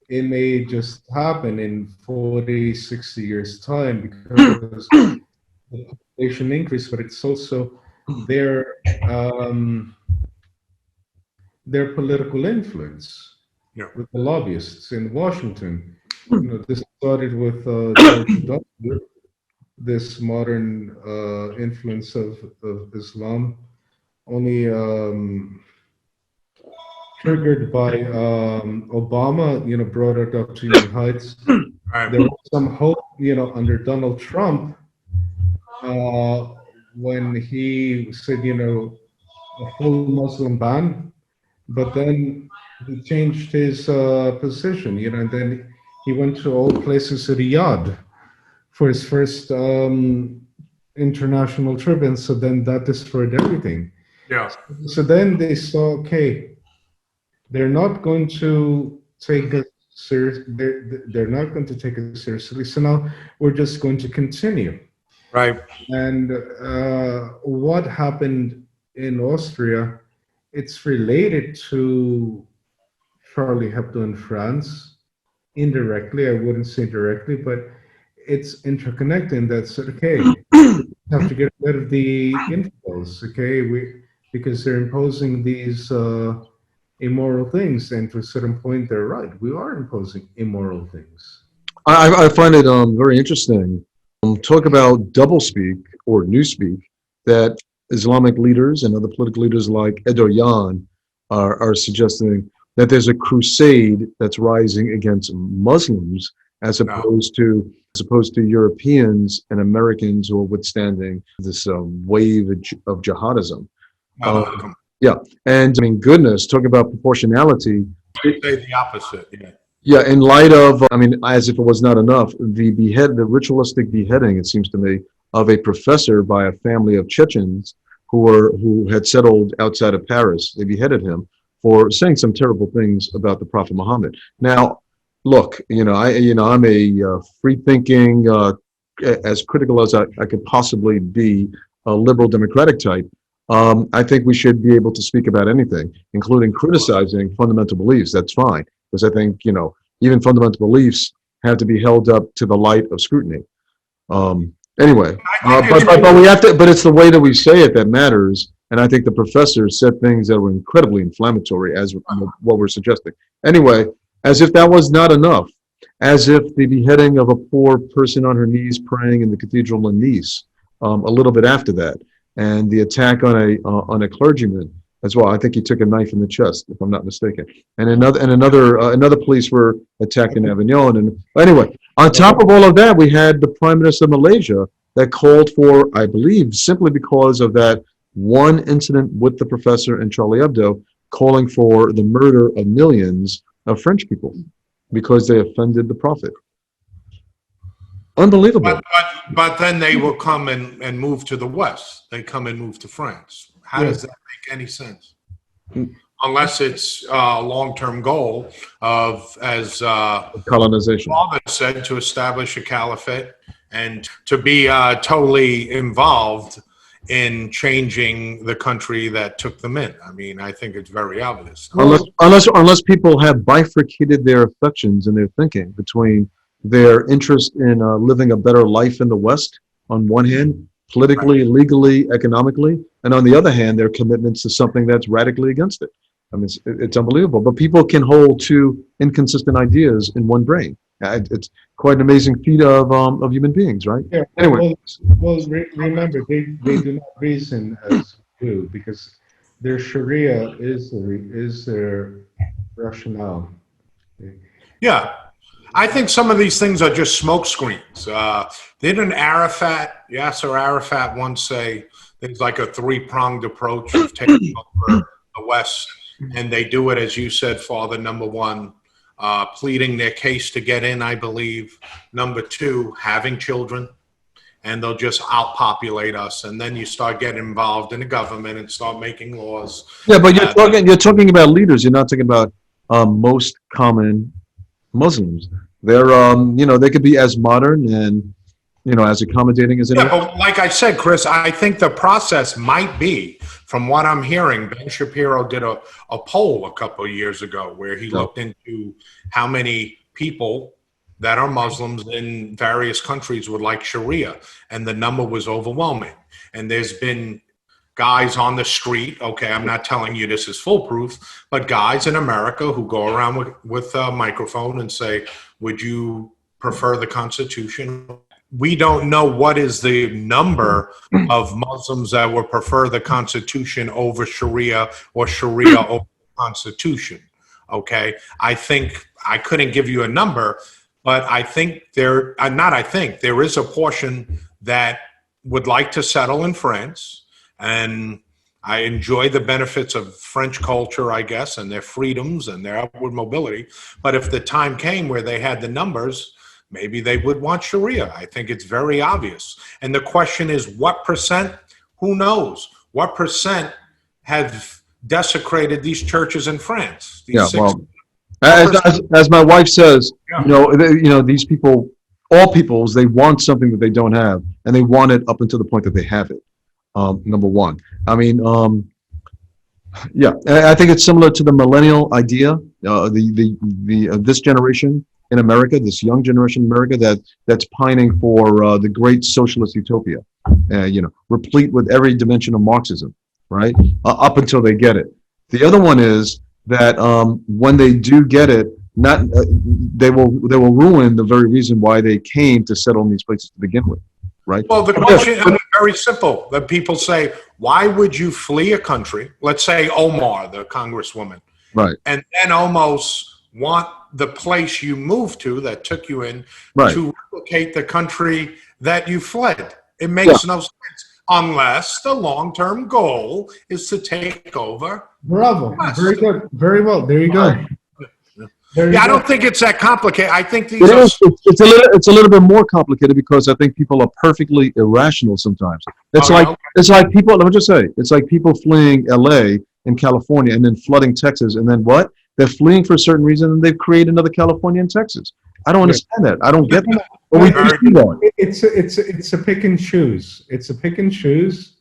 it may just happen in 40, 60 years' time because the population increase, but it's also their their political influence Yeah. with the lobbyists in Washington. This started with George W. This modern influence of Islam, only triggered by Obama, brought it up to new heights. Right. There was some hope, under Donald Trump, uh, when he said, a full Muslim ban, but then he changed his position, and then he went to all places to Riyadh for his first international trip, and so then that destroyed everything. Yeah. So then they saw, okay, they're not going to take us serious. They're not going to take us seriously. So now we're just going to continue. Right. And what happened in Austria, it's related to Charlie Hebdo in France, indirectly. I wouldn't say directly, but it's interconnected. That's okay. We have to get rid of the infidels, okay? Because they're imposing these immoral things, and to a certain point, they're right. We are imposing immoral things. I find it very interesting. Talk about doublespeak or newspeak that Islamic leaders and other political leaders like Erdogan are suggesting that there's a crusade that's rising against Muslims as opposed to Europeans and Americans who are withstanding this wave of jihadism. Come Yeah, and I mean, goodness, talk about proportionality. on. Say the opposite. Yeah. Yeah, in light of, I mean, as if it was not enough, the ritualistic beheading, it seems to me, of a professor by a family of Chechens who had settled outside of Paris. They beheaded him for saying some terrible things about the Prophet Muhammad. Now, look, I'm a free-thinking, as critical as I could possibly be, a liberal democratic type. I think we should be able to speak about anything, including criticizing fundamental beliefs. That's fine. Because I think, even fundamental beliefs have to be held up to the light of scrutiny. Anyway, but we have to, but it's the way that we say it that matters. And I think the professor said things that were incredibly inflammatory, as what we're suggesting. Anyway, as if that was not enough, as if the beheading of a poor person on her knees praying in the cathedral in Nice, a little bit after that, and the attack on a clergyman as well. I think he took a knife in the chest, if I'm not mistaken. And another police were attacked in Avignon. And anyway, on top of all of that, we had the Prime Minister of Malaysia that called for, I believe, simply because of that one incident with the professor and Charlie Hebdo, calling for the murder of millions of French people because they offended the Prophet. Unbelievable. But then they will come and move to the West. They come and move to France. How does that make any sense? Unless it's a long-term goal of, as colonization. Father said, to establish a caliphate and to be totally involved in changing the country that took them in. I mean, I think it's very obvious. Unless people have bifurcated their affections and their thinking between their interest in living a better life in the West on one hand, politically, legally, economically, and on the other hand, their commitments to something that's radically against it. I mean, it's unbelievable. But people can hold two inconsistent ideas in one brain. It's quite an amazing feat of human beings, right? Yeah. Anyway. Remember, they do not reason as we do because their Sharia is their rationale. Yeah. I think some of these things are just smoke screens. Didn't Yasser Arafat once say there's like a three-pronged approach of taking over the West, and they do it, as you said, Father, number one, pleading their case to get in, I believe. Number two, having children. and they'll just outpopulate us. And then you start getting involved in the government and start making laws. Yeah, but you're talking about leaders. You're not talking about most common Muslims. They're they could be as modern and as accommodating as anyone. Yeah, but like I said, Chris, I think the process might be, from what I'm hearing, Ben Shapiro did a poll a couple of years ago where he looked into how many people that are Muslims in various countries would like Sharia, and the number was overwhelming. And there's been guys on the street, okay, I'm not telling you this is foolproof, but guys in America who go around with a microphone and say, would you prefer the Constitution? We don't know what is the number of Muslims that would prefer the Constitution over Sharia or Sharia over the Constitution. Okay, I think I couldn't give you a number, but I think there is a portion that would like to settle in France, and I enjoy the benefits of French culture, I guess, and their freedoms and their upward mobility. But if the time came where they had the numbers, maybe they would want Sharia. I think it's very obvious. And the question is, what percent? Who knows? What percent have desecrated these churches in France? As my wife says, these people, all peoples, they want something that they don't have, and they want it up until the point that they have it. Number one. I mean, I think it's similar to the millennial idea. This generation in America, this young generation in America that's pining for the great socialist utopia, replete with every dimension of Marxism, right? Up until they get it. The other one is that when they do get it, they will ruin the very reason why they came to settle in these places to begin with, right? Well, the question is very simple. That people say, why would you flee a country? Let's say Omar, the congresswoman, right, and then almost want the place you moved to that took you in to replicate the country that you fled. It makes no sense unless the long-term goal is to take over. Bravo. Very good. Very well. There you go. I don't think it's that complicated. I think it's a little bit more complicated because I think people are perfectly irrational sometimes. It's like people, let me just say, it's like people fleeing LA and California and then flooding Texas, and then what? They're fleeing for a certain reason, and they've created another California and Texas. I don't understand that. I don't get that. But we do see that. It's a pick and choose. It's a pick and choose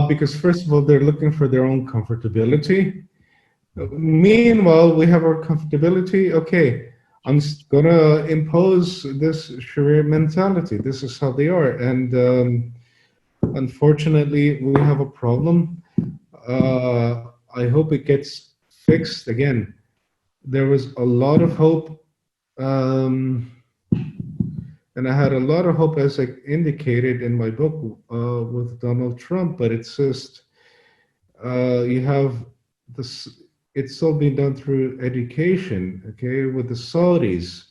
because, first of all, they're looking for their own comfortability. Meanwhile, we have our comfortability. Okay, I'm going to impose this Sharia mentality. This is how they are. And unfortunately, we have a problem. I hope it gets fixed. Again, there was a lot of hope, and I had a lot of hope, as I indicated in my book, with Donald Trump, but it's just you have this. It's all being done through education, okay, with the Saudis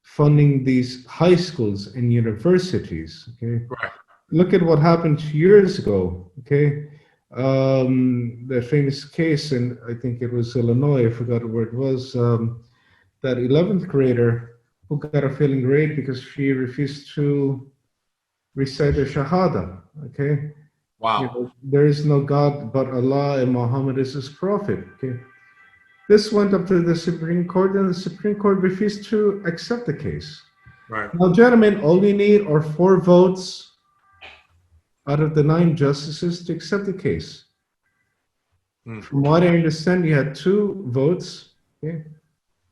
funding these high schools and universities, okay? Right. Look at what happened 2 years ago, okay? The famous case, and I think it was Illinois, I forgot where it was, that 11th grader who got a failing grade because she refused to recite the Shahada, okay? Wow. There is no God but Allah, and Muhammad is his prophet, okay? This went up to the Supreme Court, and the Supreme Court refused to accept the case. Right. Now, gentlemen, all we need are 4 votes out of the 9 justices to accept the case. From what I understand, you had 2 votes, okay?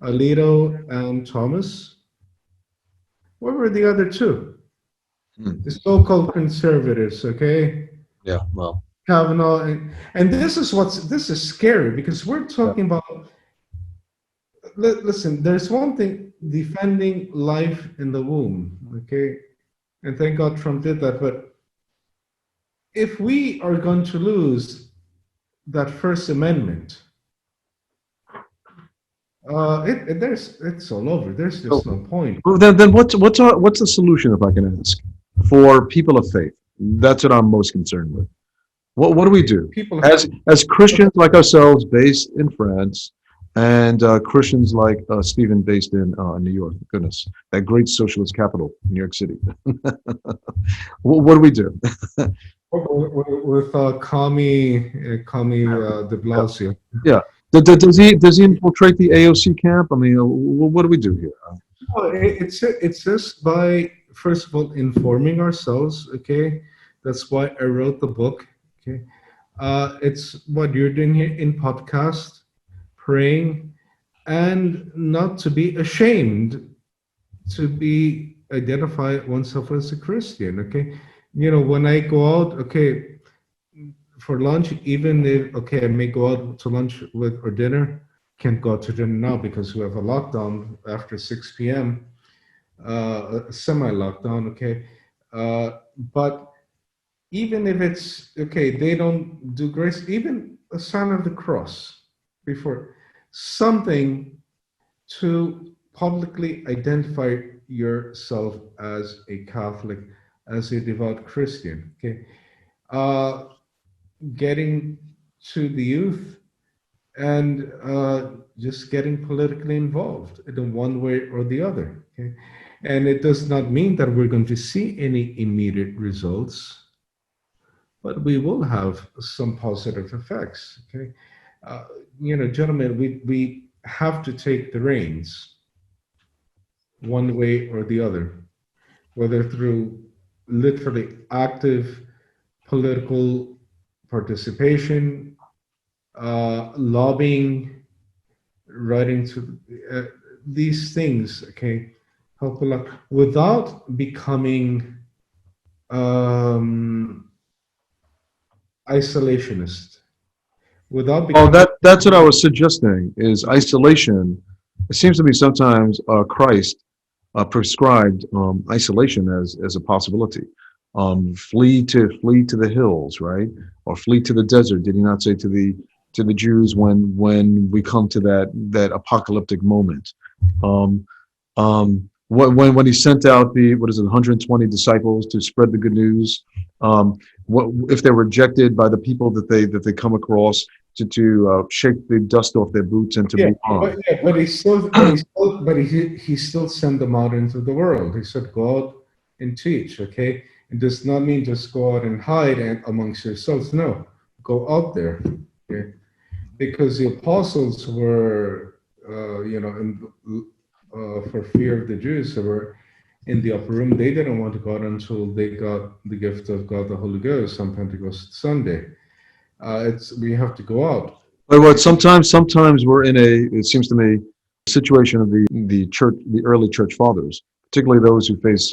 Alito and Thomas. Where were the other 2? The so-called conservatives, okay? Yeah, well. Kavanaugh, and this is scary because we're talking about. Listen, there's one thing, defending life in the womb, okay, and thank God Trump did that. But if we are going to lose that First Amendment, it's all over. There's just no point. Well, then what's the solution, if I can ask, for people of faith? That's what I'm most concerned with. What do we do as Christians like ourselves, based in France, and Christians like Stephen, based in New York. Goodness, that great socialist capital, New York City. What do we do? With Kami de Blasio. Yeah. Does he infiltrate the AOC camp? I mean, what do we do here? Well, it's just by, first of all, informing ourselves. Okay, that's why I wrote the book. Okay, it's what you're doing here in podcast, praying, and not to be ashamed to be identify oneself as a Christian. Okay, when I go out, okay, for lunch, even if, okay, I may go out to lunch with or dinner, can't go out to dinner now because we have a lockdown after 6 p.m., a semi-lockdown, okay? But even if it's, okay, they don't do grace, even a sign of the cross before, something to publicly identify yourself as a Catholic, as a devout Christian, okay? Getting to the youth and just getting politically involved in one way or the other. Okay? And it does not mean that we're going to see any immediate results, but we will have some positive effects. Okay, gentlemen, we have to take the reins one way or the other, whether through literally active political participation, lobbying, writing to these things, okay, help a lot without becoming isolationist. Without becoming, That's what I was suggesting, is isolation. It seems to me sometimes Christ prescribed isolation as a possibility. Flee to the hills, right? Or flee to the desert. Did he not say to the Jews when we come to that apocalyptic moment? When he sent out the 120 disciples to spread the good news, what if they're rejected by the people that they come across, to shake the dust off their boots and to move on? but he still sent them out into the world. He said, "Go out and teach." Okay, it does not mean just go out and hide amongst yourselves. No, go out there. Okay, because the apostles were, for fear of the Jews, they were in the upper room. They didn't want to go out until they got the gift of God, the Holy Ghost, on Pentecost Sunday. We have to go out. But sometimes we're in it seems to me, situation of the church, the early church fathers, particularly those who face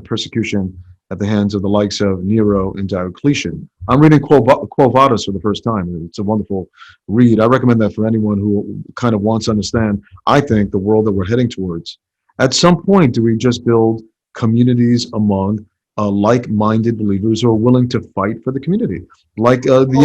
persecution at the hands of the likes of Nero and Diocletian. I'm reading Quo Vadis for the first time. It's a wonderful read. I recommend that for anyone who kind of wants to understand, I think, the world that we're heading towards. At some point, do we just build communities among like-minded believers who are willing to fight for the community? Like the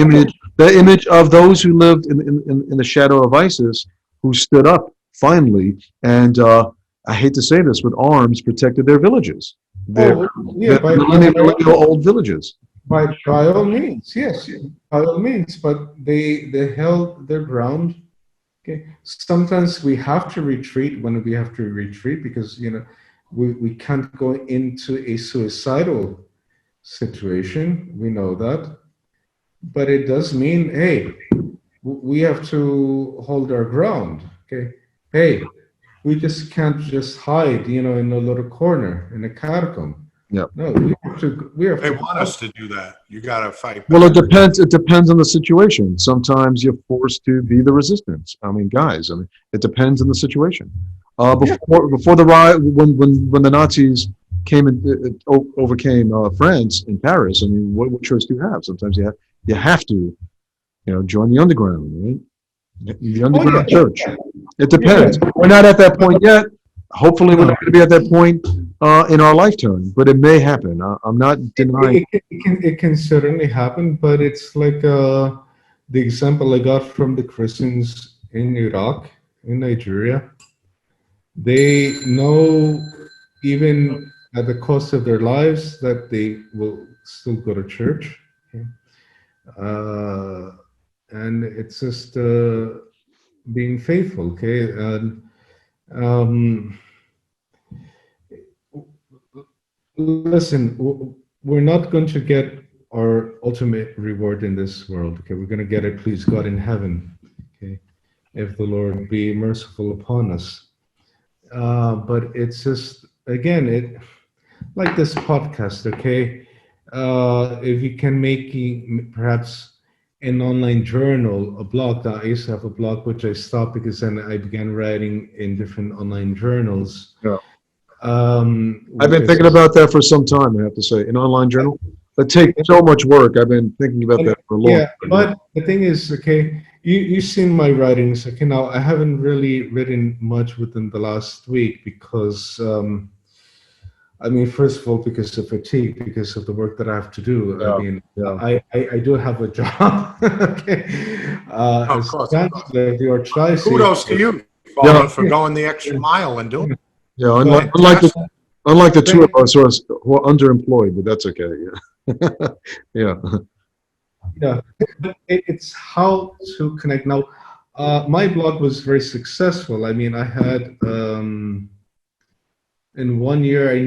image of those who lived in the shadow of ISIS, who stood up finally, and I hate to say this, with arms protected their villages, their millennial old villages. By all means, yes, by all means, but they held their ground. Okay, sometimes we have to retreat when we have to retreat because we can't go into a suicidal situation. We know that, but it does mean, hey, we have to hold our ground. Okay, hey, we just can't just hide, in a little corner in a catacomb. Yeah. No, we have to. They want us to do that. You got to fight back. Well, it depends. It depends on the situation. Sometimes you're forced to be the resistance. I mean, guys. It depends on the situation. Before the riot, when the Nazis came and overcame France in Paris, what choice do you have? Sometimes you have to, join the underground, right? The underground church. It depends. We're not at that point yet. Hopefully, we're not going to be at that point in our lifetime, but it may happen. I'm not denying. It can certainly happen, but it's like the example I got from the Christians in Iraq, in Nigeria. They know, even at the cost of their lives, that they will still go to church. Okay? And it's just, being faithful. Okay, and um, listen, we're not going to get our ultimate reward in this world. Okay, we're going to get it, please God, in heaven. Okay, if the Lord be merciful upon us. But it's just, again, it like this podcast. Okay, if you can make perhaps an online journal, a blog. That I used to have a blog which I stopped because then I began writing in different online journals. Yeah. I've been thinking about that for some time, I have to say. An online journal. It takes so much work. I've been thinking about that for a long time. Yeah, but the thing is, okay, you've seen my writings. Okay, now I haven't really written much within the last week because, I mean, first of all, because of fatigue, because of the work that I have to do. Yeah, I mean, yeah. I do have a job. Okay, Of as course. Chancellor of the Archdiocese. Kudos to you, Father, for going the extra mile and doing it. Yeah, unlike the two of us who are underemployed, but that's okay. Yeah. Yeah. Yeah, but it's how to connect. Now, my blog was very successful. I mean, I had in 1 year, I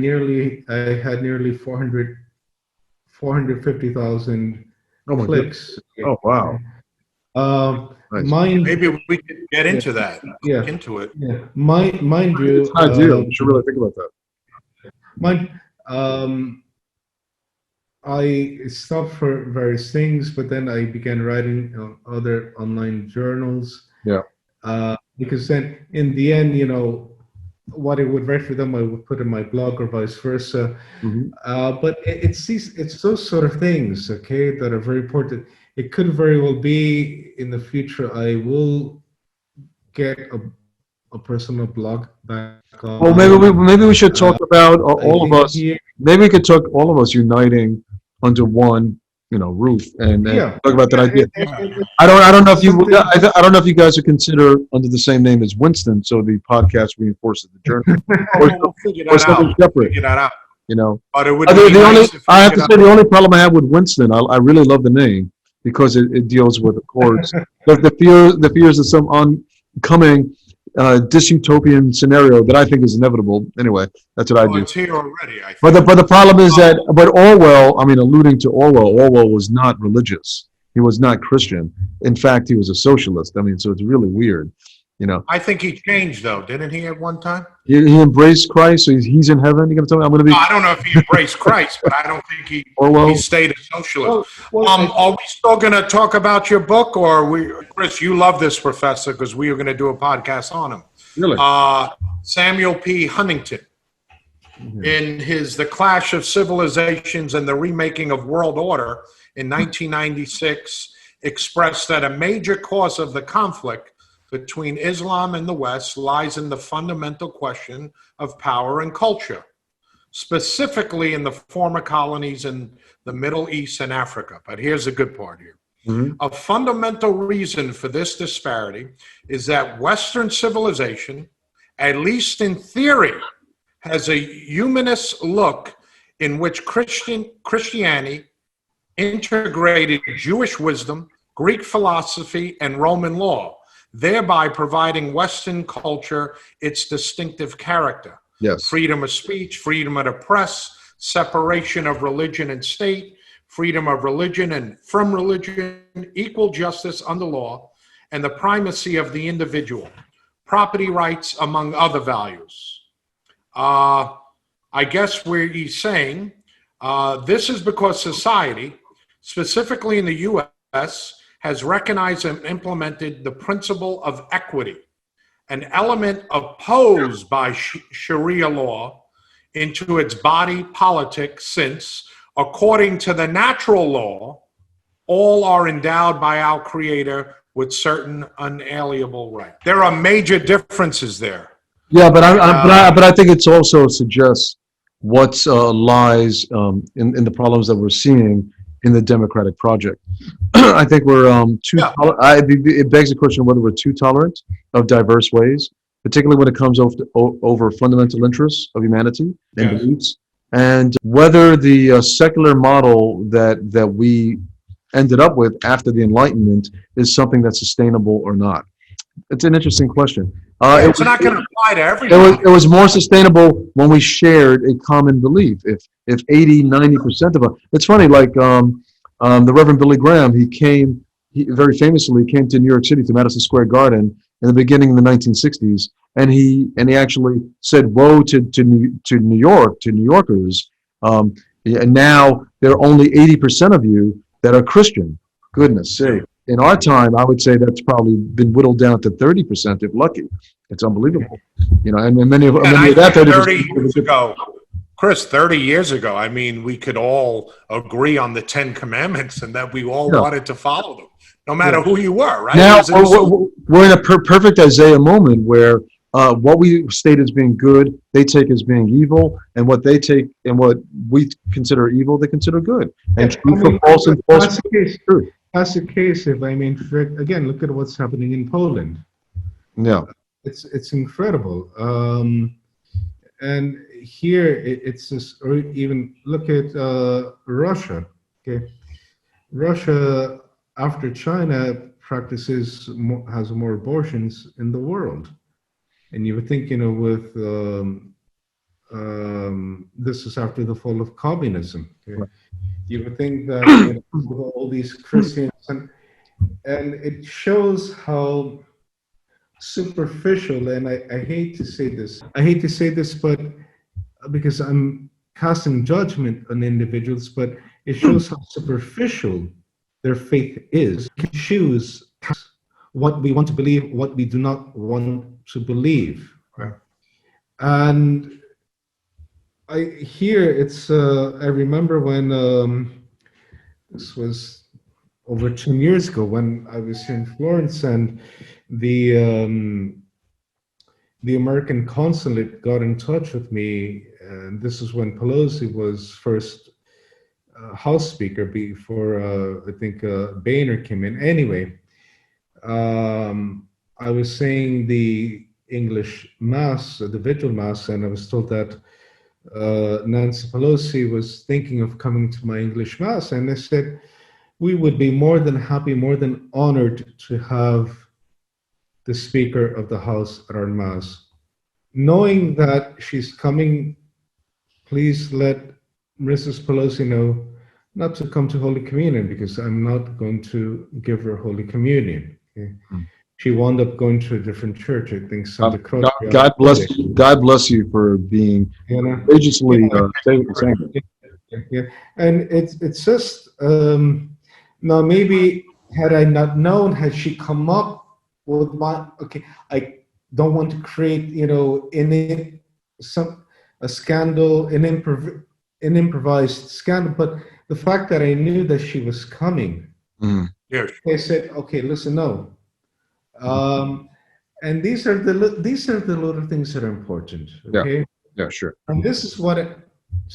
had nearly 450,000 Oh my clicks. goodness. Oh wow. Nice. Mind, Maybe we could get into that. Yeah. Look into it. yeah, mind you, It's an idea. You should really think about that. I stopped for various things, but then I began writing other online journals. Yeah. Because then, in the end, you know, what I would write for them, I would put in my blog or vice versa. Mhm. But it's those sort of things, okay, that are very important. It could very well be in the future I will get a personal blog back on. Well, maybe we should talk about all of us. Maybe we could talk all of us uniting under one, roof and talk about that idea. I don't know if I don't know if you guys would consider under the same name as Winston, so the podcast reinforces the journey, We'll figure or that something out. separate. Figure that out. But it would the be only nice if I we have to could- say the only problem I have with Winston, I really love the name because it deals with, of course, the fears of some oncoming dystopian scenario that I think is inevitable. Anyway, that's what I do. It's here already, I think. But the problem is that, Orwell, I mean, alluding to Orwell was not religious. He was not Christian. In fact, he was a socialist. I mean, so it's really weird, I think he changed, though, didn't he, at one time? He embraced Christ, so he's in heaven. You're going to tell me I'm going to be No, I don't know if he embraced Christ, but I don't think he Orwell? stayed a socialist. Well, Are we still going to talk about your book, or Chris, you love this professor because we are going to do a podcast on him. Really? Samuel P. Huntington, in his The Clash of Civilizations and the Remaking of World Order in 1996, expressed that a major cause of the conflict between Islam and the West lies in the fundamental question of power and culture, specifically in the former colonies in the Middle East and Africa. But here's the good part here. Mhm. A fundamental reason for this disparity is that Western civilization, at least in theory, has a humanist look in which Christianity integrated Jewish wisdom, Greek philosophy, and Roman law, thereby providing Western culture its distinctive character. Yes. Freedom of speech, freedom of the press, separation of religion and state, freedom of religion and from religion, equal justice under law, and the primacy of the individual, property rights, among other values. I guess where he's saying this is because society, specifically in the U.S., has recognized and implemented the principle of equity, an element opposed by Sharia law into its body politic, since, according to the natural law, all are endowed by our Creator with certain unalienable rights. There are major differences there. Yeah, but I think it also suggests what lies in the problems that we're seeing in the democratic project. I think we're it begs the question whether we're too tolerant of diverse ways, particularly when it comes over fundamental interests of humanity and beliefs, and whether the secular model that we ended up with after the Enlightenment is something that's sustainable or not. It's an interesting question. It's not going to apply to everyone. It was more sustainable when we shared a common belief. If 80, 90% of us, it's funny, like the Reverend Billy Graham, he very famously came to New York City to Madison Square Garden in the beginning of the 1960s, and he actually said, "Woe to New York, to New Yorkers, and now there are only 80% of you that are Christian." Goodness sake. In our time, I would say that's probably been whittled down to 30%, if lucky. It's unbelievable, and many of that 30 years ago, Chris, 30 years ago, I mean, we could all agree on the 10 Commandments and that we all wanted to follow them, no matter who you were, right? Now we're in a perfect Isaiah moment where what we state as being good, they take as being evil, and what they take and what we consider evil, they consider good. And true for false and false for true. That's the case. If I mean, again, look at what's happening in Poland. Yeah, it's incredible. And here it's just, or even look at Russia. Okay, Russia, after China, has more abortions in the world. And you would think, with this is after the fall of communism. Okay? Right. You would think that with all these Christians, and it shows how superficial, and I hate to say this, but because I'm casting judgment on individuals, but it shows how superficial their faith is. We can choose what we want to believe, what we do not want to believe. Right. And I remember when this was over 10 years ago when I was here in Florence, and the American consulate got in touch with me, and this is when Pelosi was first House Speaker before I think Boehner came in. Anyway, I was saying the English Mass, the Vigil Mass, and I was told that Nancy Pelosi was thinking of coming to my English Mass, and they said, we would be more than happy, more than honored to have the Speaker of the House at our Mass. Knowing that she's coming, please let Mrs. Pelosi know not to come to Holy Communion, because I'm not going to give her Holy Communion. Okay? She wound up going to a different church, I think Santa Cruz. God bless you. God bless you for being religiously saying it. Yeah, and it's just now maybe had I not known, had she come up with I don't want to create a scandal, an improvised scandal, but the fact that I knew that she was coming, I said, okay, listen, no. And these are the little things that are important. Okay. Yeah, sure. And this is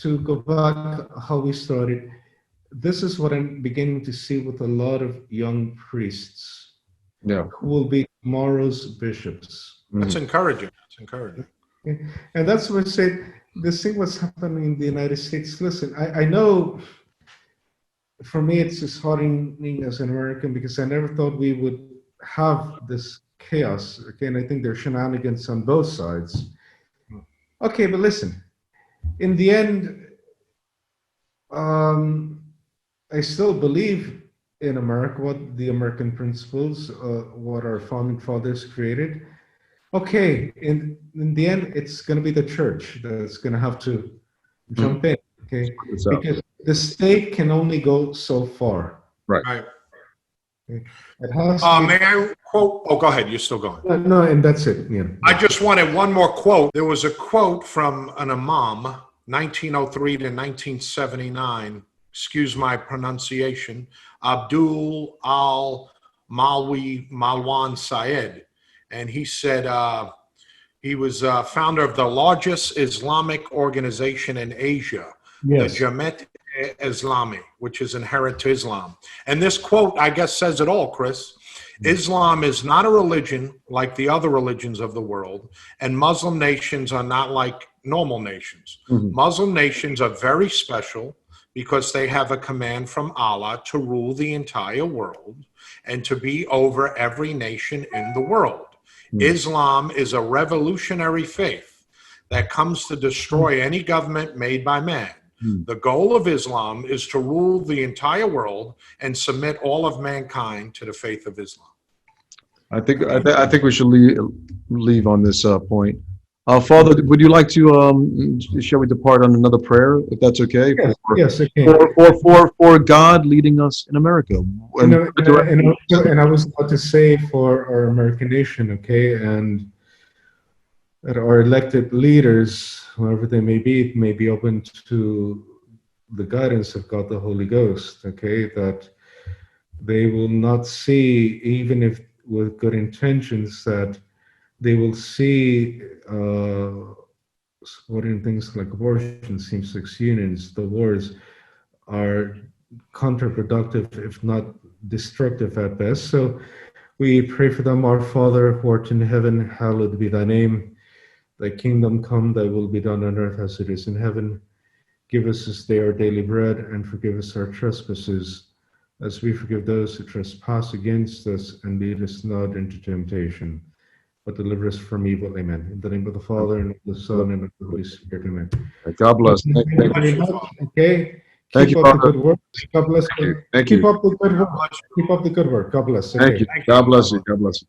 to go back how we started. This is what I'm beginning to see with a lot of young priests. Yeah. Who will be tomorrow's bishops. That's encouraging. That's encouraging. Okay. And that's what I said. This thing what's happening in the United States. Listen, I know. For me, it's disheartening as an American because I never thought we would have this chaos. Again, I think there's shenanigans on both sides. Okay, but listen, in the end, I still believe in America, what the American principles, what our founding fathers created. Okay, in the end, it's going to be the church that's going to have to jump in. Okay, because the state can only go so far. Right. Okay. It has may I quote? Oh, go ahead. You're still going. No, and that's it. Yeah. I just wanted one more quote. There was a quote from an imam, 1903 to 1979. Excuse my pronunciation. Abdul al-Malwi Malwan Syed. And he said he was founder of the largest Islamic organization in Asia, the Jamaat Islami, which is inherent to Islam. And this quote, I guess, says it all, Chris. Islam is not a religion like the other religions of the world, and Muslim nations are not like normal nations. Muslim nations are very special because they have a command from Allah to rule the entire world and to be over every nation in the world. Islam is a revolutionary faith that comes to destroy any government made by man. The goal of Islam is to rule the entire world and submit all of mankind to the faith of Islam. I think we should leave on this point. Father, would you like to shall we depart on another prayer, if that's okay? Yes, okay. For God leading us in America. And I was about to say for our American nation, okay, and that our elected leaders, whoever they may be open to the guidance of God the Holy Ghost, okay, that they will not see, even if with good intentions, that they will see supporting things like abortion, same-sex unions, the wars are counterproductive, if not destructive at best. So we pray for them. Our Father, who art in heaven, hallowed be thy name. Thy kingdom come, thy will be done on earth as it is in heaven. Give us this day our daily bread, and forgive us our trespasses, as we forgive those who trespass against us, and lead us not into temptation, but deliver us from evil. Amen. In the name of the Father, and of the Son, and of the Holy Spirit. Amen. God bless. Thank you very much. Okay. Thank Keep you, up the Father. good work. God bless you. Thank Keep you. up the good work. Keep up the good work. God bless. Thank Okay. you. God bless you. God bless you.